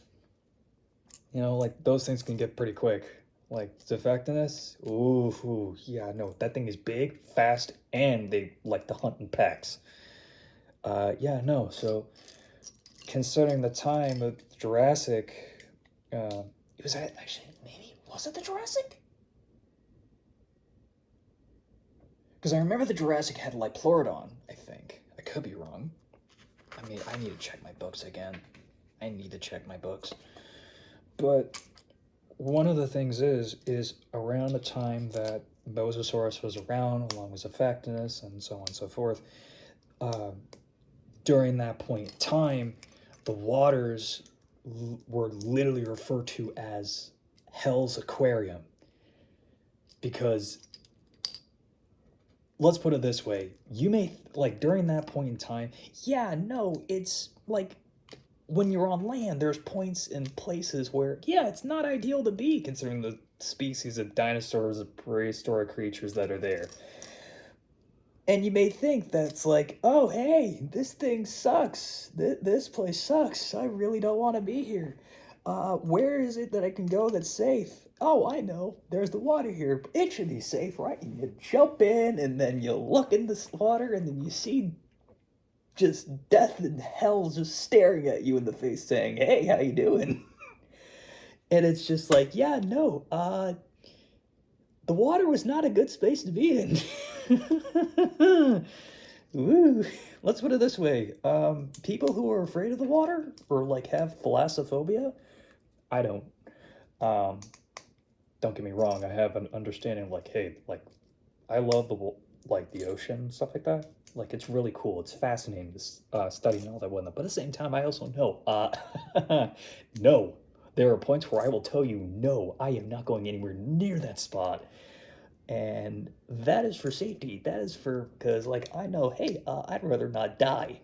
You know, like, those things can get pretty quick. Like, Zephactinus, ooh, yeah, no, that thing is big, fast, and they like to hunt in packs. Yeah, no, so, considering the time of Jurassic, it was actually, maybe, was it the Jurassic? Because I remember the Jurassic had Liplorodon, I think. I could be wrong. I mean, I need to check my books again. I need to check my books. But one of the things is around the time that Mosasaurus was around, along with Zephactinus and so on and so forth, during that point in time, the waters were literally referred to as Hell's Aquarium. Because, let's put it this way, you may, like, during that point in time, yeah, no, it's, like, when you're on land, there's points and places where, yeah, it's not ideal to be, considering the species of dinosaurs and prehistoric creatures that are there. And you may think that's like, oh, hey, this thing sucks. This place sucks. I really don't want to be here. Where is it that I can go that's safe? Oh, I know. There's the water here. It should be safe, right? And you jump in, and then you look in this water, and then you see just death and hell just staring at you in the face saying, hey, how you doing? And it's just like, yeah, no, the water was not a good space to be in. Ooh. Let's put it this way. People who are afraid of the water or, like, have thalassophobia, I don't. Don't get me wrong, I have an understanding of, like, hey, like, I love the ocean, stuff like that. Like, it's really cool. It's fascinating to study and all that whatnot. But at the same time, I also know, no. There are points where I will tell you, no, I am not going anywhere near that spot. And that is for safety. That is for, because, like, I know, hey, I'd rather not die.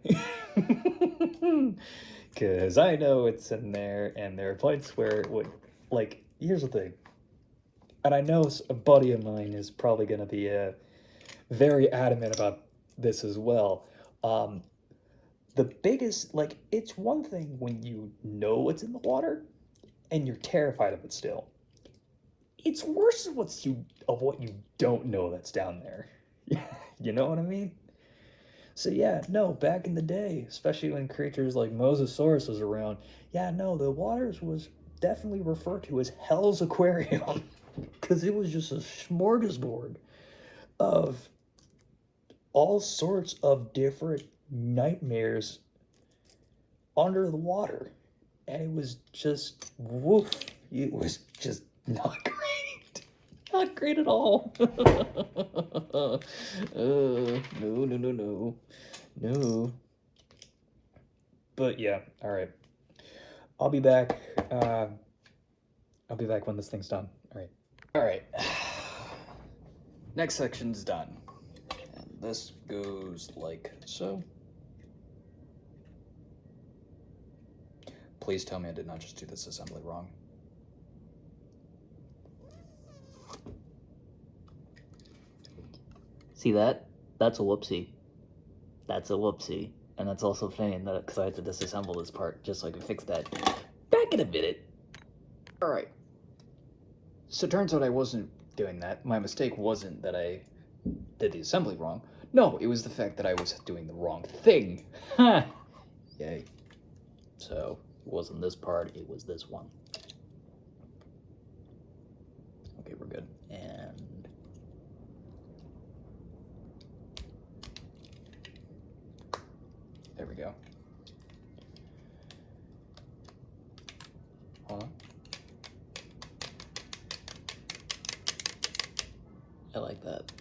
Because I know it's in there, and there are points where it would, like, here's the thing. And I know a buddy of mine is probably going to be very adamant about this as well. The biggest, like, it's one thing when you know what's in the water and you're terrified of it still. It's worse of what you don't know that's down there. You know what I mean? So yeah, no, back in the day, especially when creatures like Mosasaurus was around, yeah, no, the waters was definitely referred to as Hell's Aquarium. Because it was just a smorgasbord of all sorts of different nightmares under the water. And it was just, woof, it was just not great. Not great at all. No. But yeah, alright. I'll be back. I'll be back when this thing's done. Alright. Next section's done. And this goes like so. Please tell me I did not just do this assembly wrong. See that? That's a whoopsie. That's a whoopsie. And that's also funny that because I had to disassemble this part just so I could fix that. Back in a minute. Alright. So it turns out I wasn't doing that. My mistake wasn't that I did the assembly wrong. No, it was the fact that I was doing the wrong thing. Ha! Yay. So, it wasn't this part, it was this one. Okay, we're good. And... there we go. Hold on. I like that.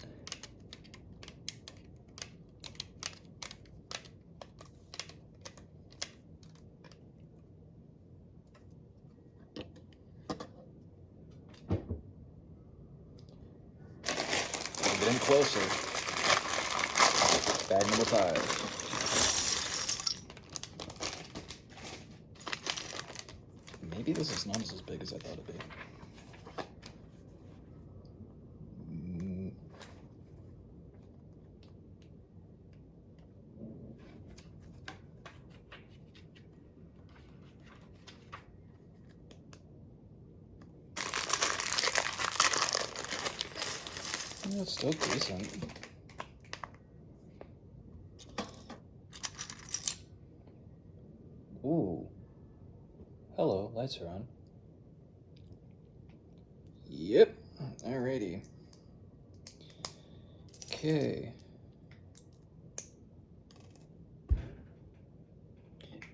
Getting closer. Bag number 5. Maybe this is not as big as I thought it'd be. It's still decent. Ooh. Hello, lights are on. Yep. Alrighty. Okay.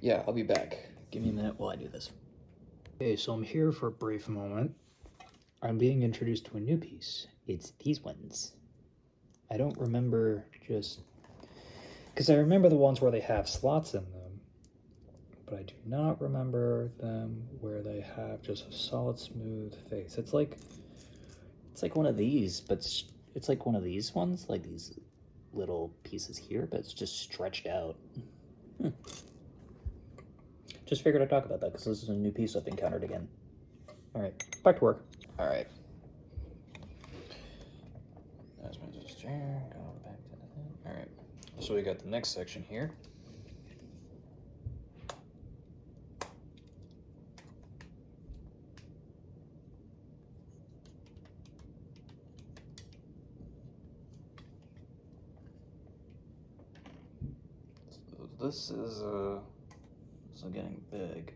Yeah, I'll be back. Give me a minute while I do this. Okay, so I'm here for a brief moment. I'm being introduced to a new piece. It's these ones. I don't remember just... because I remember the ones where they have slots in them, but I do not remember them where they have just a solid, smooth face. It's like one of these, but it's like one of these ones, like these little pieces here, but it's just stretched out. Just figured I'd talk about that because this is a new piece I've encountered again. All right, back to work. All right. That's my sister. Go back to the thing. All right. So we got the next section here. So this is getting big.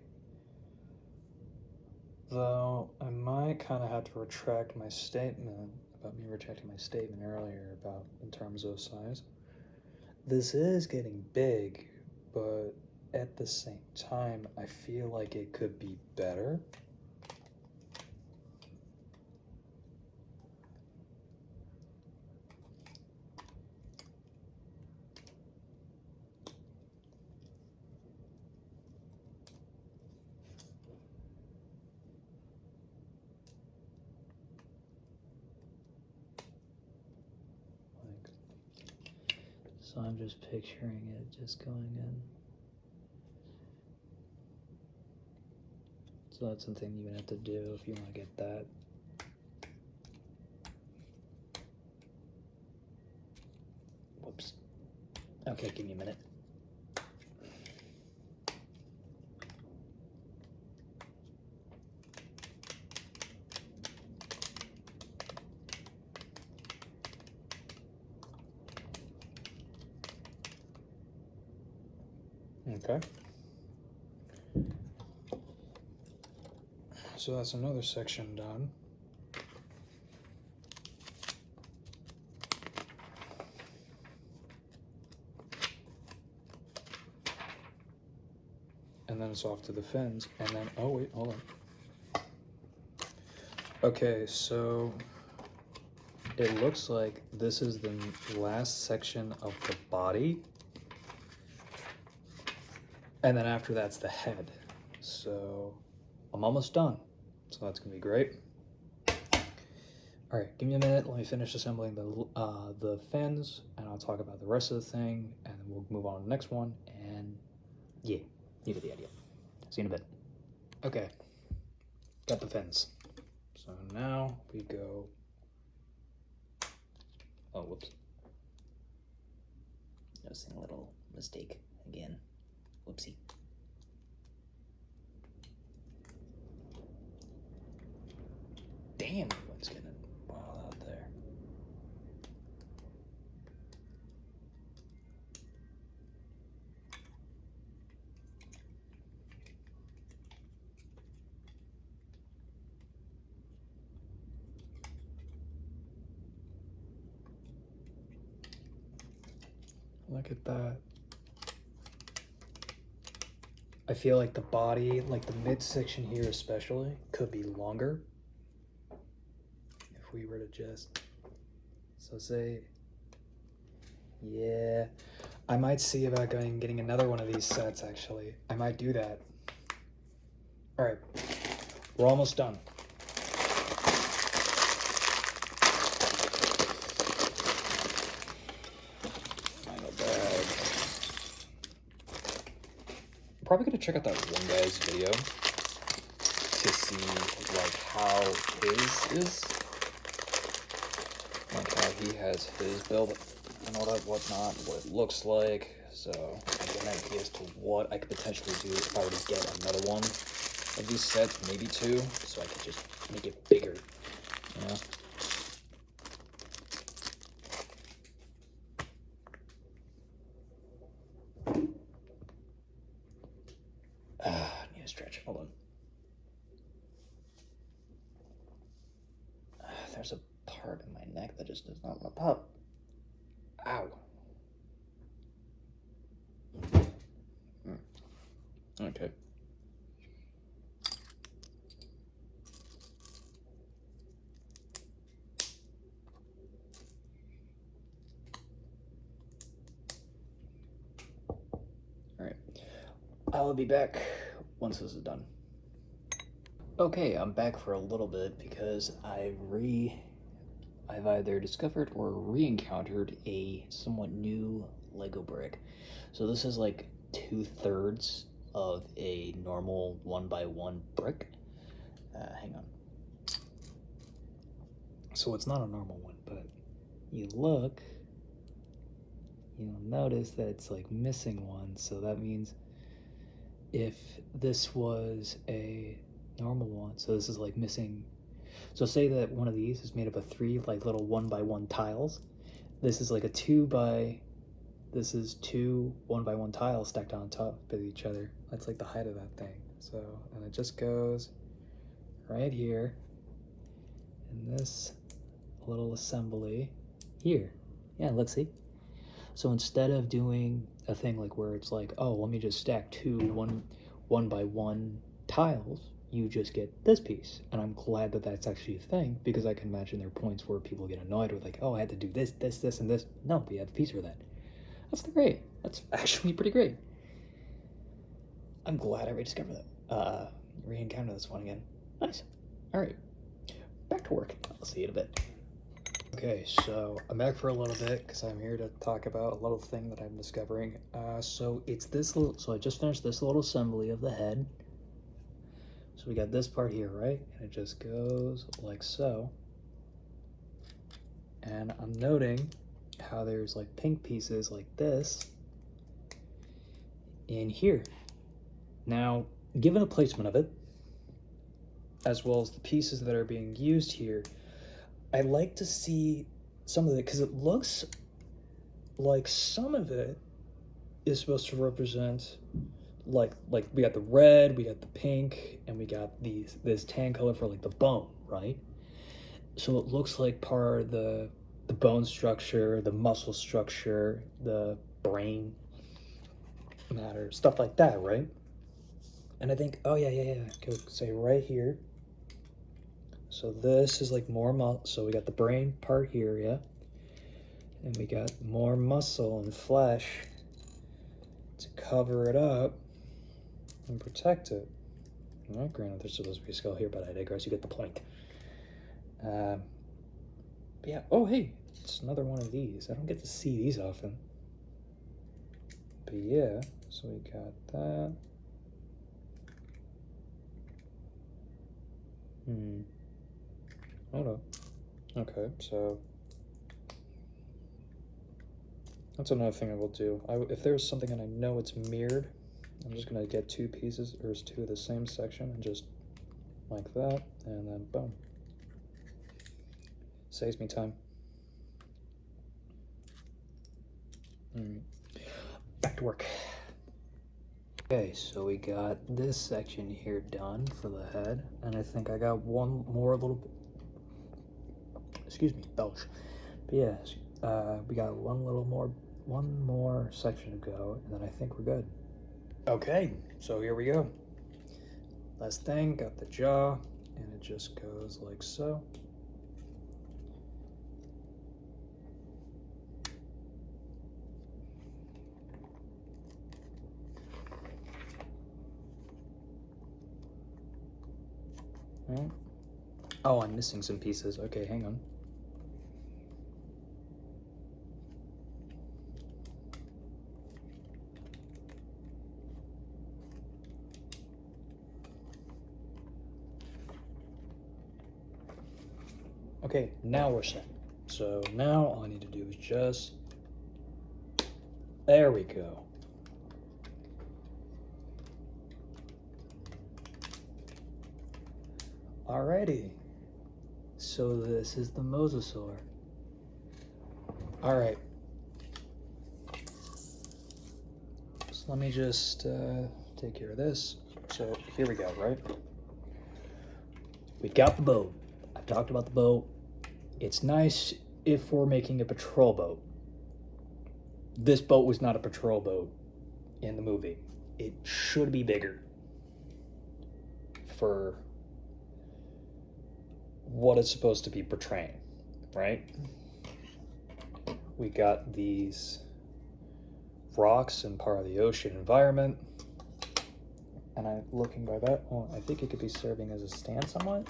Though I might kind of have to retract my statement about me rejecting my statement earlier about in terms of size. This is getting big, but at the same time, I feel like it could be better. So I'm just picturing it just going in. So that's something you would have to do if you want to get that. Whoops. Okay, give me a minute. Okay. So that's another section done. And then it's off to the fins. And then, oh wait, hold on. Okay, so it looks like this is the last section of the body. And then after that's the head. So I'm almost done. So that's gonna be great. All right, give me a minute. Let me finish assembling the fins, and I'll talk about the rest of the thing, and then we'll move on to the next one. And yeah, you get the idea. See you in a bit. Okay, got the fins. So now we go. Oh, whoops. Noticing a little mistake again. Whoopsie. Look at that. I feel like the body, like the midsection here especially, could be longer. If we were to just, so say, yeah, I might see about getting another one of these sets actually. I might do that. All right, we're almost done. Final bag. I'm probably gonna check out that one guy's video to see like how his is, like how he has his build and all that whatnot, what it looks like. So I get an idea as to what I could potentially do if I were to get another one of these sets, maybe two, so I could just make it bigger, you know? Need a stretch. Hold on. There's a part in my neck that just does not want to pop. Ow. Okay. All right. I will be back once this is done. Okay, I'm back for a little bit because I've either discovered or re-encountered a somewhat new Lego brick. So this is like 2/3 of a normal 1x1 brick. Hang on. So it's not a normal one, but you look, you'll notice that it's like missing one. So that means if this was a normal one, so this is like missing. So say that one of these is made up of 3 like little 1x1 tiles. This is like a 2 1x1 tiles stacked on top of each other. That's like the height of that thing. So, and it just goes right here in this little assembly here. Yeah, let's see. So instead of doing a thing like where it's like, oh, let me just stack 2 1x1 tiles, you just get this piece. And I'm glad that that's actually a thing, because I can imagine there are points where people get annoyed with like, oh, I had to do this, this, this, and this. No, we have a piece for that. That's great. That's actually pretty great. I'm glad I rediscovered that. Re-encounter this one again. Nice. All right, back to work. I'll see you in a bit. Okay, so I'm back for a little bit because I'm here to talk about a little thing that I'm discovering. So it's this little. So I just finished this little assembly of the head. So we got this part here, right? And it just goes like so. And I'm noting how there's like pink pieces like this in here. Now, given the placement of it, as well as the pieces that are being used here, I like to see some of it, because it looks like some of it is supposed to represent like we got the red, we got the pink, and we got this tan color for like the bone, right? So it looks like part of the bone structure, the muscle structure, the brain matter, stuff like that, right? And I think, oh yeah. Go say right here. So this is like more muscle. So we got the brain part here, yeah? And we got more muscle and flesh to cover it up and protect it. Well, granted, there's supposed to be a skull here, but I digress. You get the point. But yeah. Oh, hey, it's another one of these. I don't get to see these often. But yeah, so we got that. Hold on. Okay, so that's another thing I will do. If there's something and I know it's mirrored, I'm just gonna get 2 pieces, or 2 of the same section, and just like that, and then boom. Saves me time. Back to work. Okay, so we got this section here done for the head, and I think I got one more little, excuse me, belch. But yeah, we got one little more one more section to go, and then I think we're good. Okay, so here we go. Last thing, got the jaw, and it just goes like so. Right. Oh, I'm missing some pieces. Okay, hang on. Okay, now we're set. So now all I need to do is just... There we go. Alrighty. So this is the Mosasaur. Alright. So let me just take care of this. So here we go, right? We've got the boat. I've talked about the boat. It's nice if we're making a patrol boat. This boat was not a patrol boat in the movie. It should be bigger for what it's supposed to be portraying, right? We got these rocks and part of the ocean environment. And I'm looking by that, well, I think it could be serving as a stand somewhat.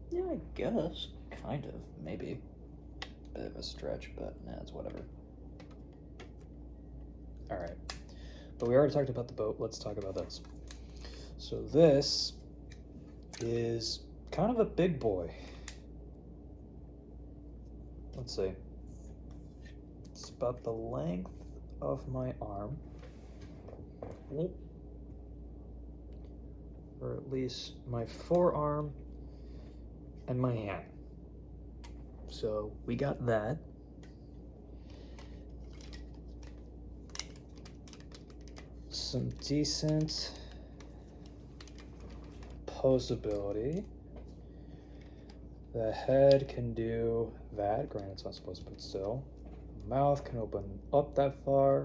Yeah, I guess. Kind of, maybe. Bit of a stretch, but nah, it's whatever. Alright. But we already talked about the boat. Let's talk about this. So this is kind of a big boy. Let's see. It's about the length of my arm. Or at least my forearm and my hand. So we got that. Some decent posability. The head can do that. Granted, it's not supposed to put still. Mouth can open up that far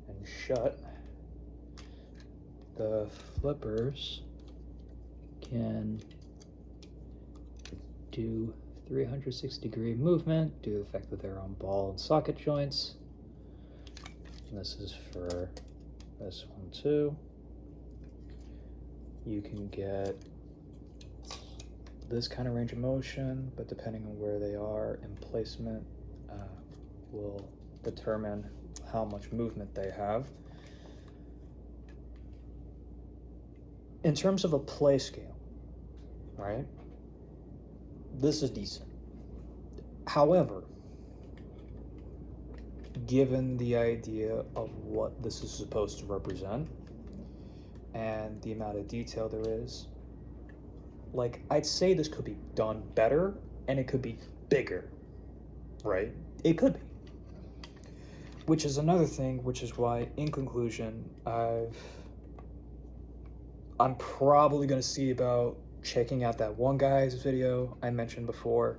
and shut. The flippers can do 360-degree movement due to the fact that they're on ball and socket joints. And this is for this one too. You can get this kind of range of motion, but depending on where they are in placement will determine how much movement they have. In terms of a play scale, right? This is decent. However, given the idea of what this is supposed to represent and the amount of detail there is, like, I'd say this could be done better and it could be bigger, right? It could be. Which is another thing, which is why, in conclusion, I'm probably going to see about checking out that one guy's video I mentioned before.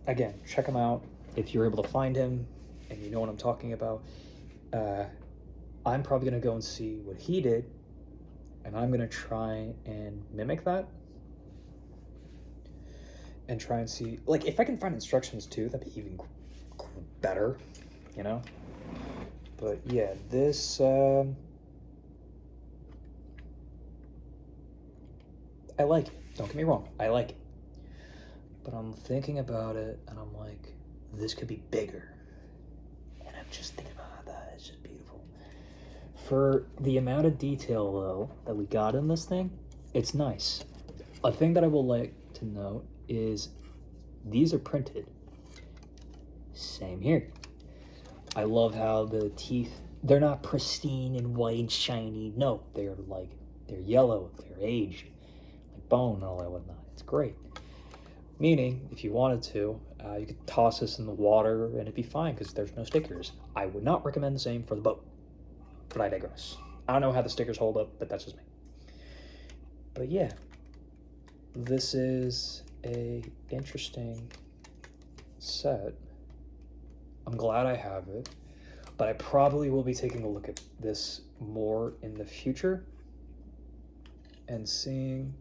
Again, check him out if you're able to find him and you know what I'm talking about. I'm probably going to go and see what he did, and I'm going to try and mimic that and try and see, like, if I can find instructions too, that'd be even better, you know? But yeah, this I like it. Don't get me wrong, I like it. But I'm thinking about it and I'm like, this could be bigger. And I'm just thinking about that. It's just beautiful. For the amount of detail though that we got in this thing, it's nice. A thing that I will like to note is these are printed. Same here. I love how the teeth, they're not pristine and white and shiny. No, they're yellow, they're aged, like bone and all that whatnot. It's great. Meaning, if you wanted to, you could toss this in the water and it'd be fine because there's no stickers. I would not recommend the same for the boat. But I digress. I don't know how the stickers hold up, but that's just me. But yeah, this is a interesting set. I'm glad I have it, but I probably will be taking a look at this more in the future and seeing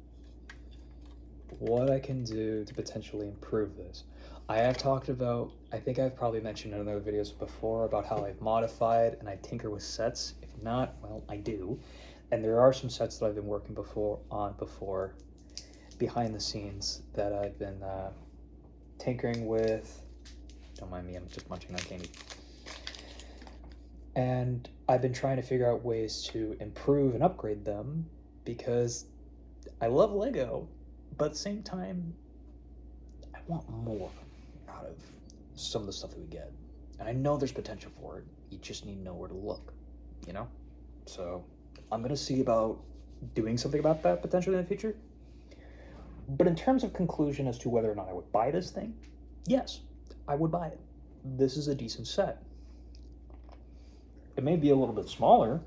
what I can do to potentially improve this. I have talked about, I think I've probably mentioned in other videos before about how I've modified and I tinker with sets. If not, well, I do. And there are some sets that I've been working before behind the scenes that I've been tinkering with. Don't mind me, I'm just munching on candy. And I've been trying to figure out ways to improve and upgrade them because I love Lego, but at the same time, I want more out of some of the stuff that we get. And I know there's potential for it. You just need to know where to look, you know? So I'm gonna see about doing something about that potentially in the future. But in terms of conclusion as to whether or not I would buy this thing, yes, I would buy it. This is a decent set. It may be a little bit smaller,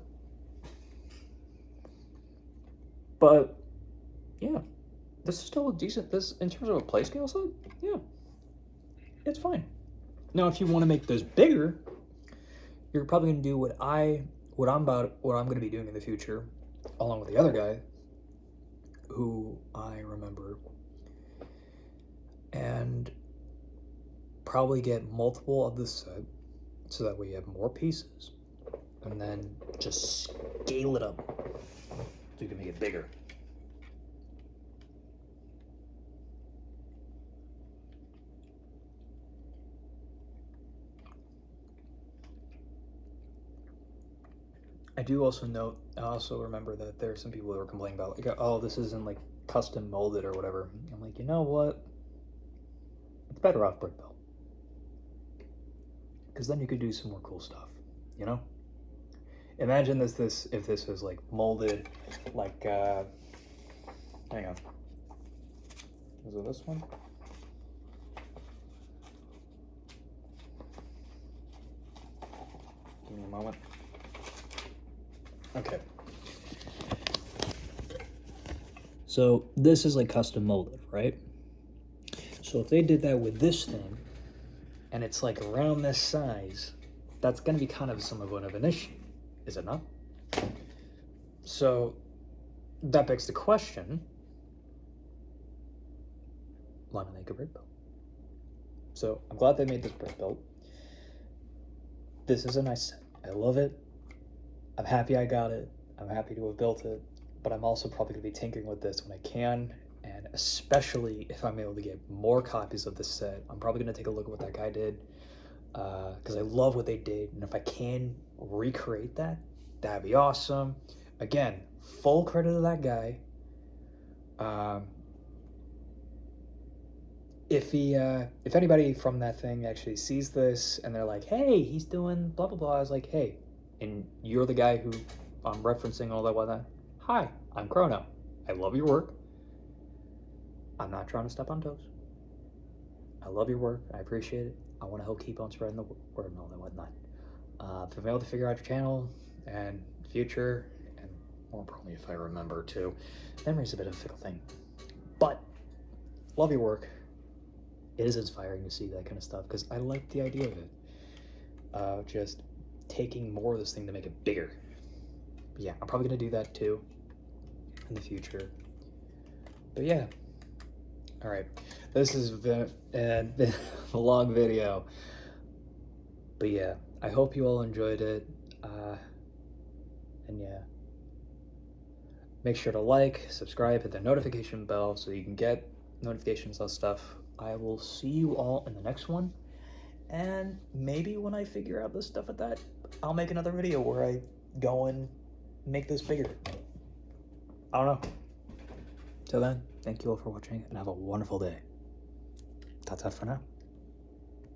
but yeah, this is still a decent, this in terms of a play scale set, yeah, it's fine. Now, if you want to make this bigger, you're probably going to do what I'm going to be doing in the future, along with the other guy, who I remember, and probably get multiple of this set, so that way you have more pieces, and then just scale it up, so you can make it bigger. I do also note, I also remember that there are some people that were complaining about, like, oh, this isn't like custom molded or whatever. I'm like, you know what? It's better off brick built. Because then you could do some more cool stuff, you know? Imagine if this was like molded, like, hang on. Was it this one? Give me a moment. Okay. So this is like custom molded, right? So if they did that with this thing, and it's like around this size, that's going to be kind of somewhat of an issue, is it not? So that begs the question, why not make a brick build? So I'm glad they made this brick build. This is a nice set. I love it. I'm happy I got it. I'm happy to have built it, but I'm also probably going to be tinkering with this when I can, and especially if I'm able to get more copies of this set. I'm probably going to take a look at what that guy did, because I love what they did, and if I can recreate that, that'd be awesome. Again, full credit to that guy. If anybody from that thing actually sees this and they're like, hey, he's doing blah blah blah, I was like, hey, and you're the guy who I'm referencing all that whatnot. Hi, I'm Chrono. I love your work. I'm not trying to step on toes. I love your work. I appreciate it. I want to help keep on spreading the word and all that whatnot. If I'm able to figure out your channel and future, and more importantly, if I remember to, memory's a bit of a fickle thing. But love your work. It is inspiring to see that kind of stuff because I like the idea of it. Just taking more of this thing to make it bigger. But yeah, I'm probably gonna do that too in the future. But yeah, all right. This has been a long video. But yeah, I hope you all enjoyed it. And yeah, make sure to like, subscribe, hit the notification bell so you can get notifications on stuff. I will see you all in the next one. And maybe when I figure out this stuff at that, I'll make another video where I go and make this bigger. I don't know. Till then, thank you all for watching and have a wonderful day. That's it for now.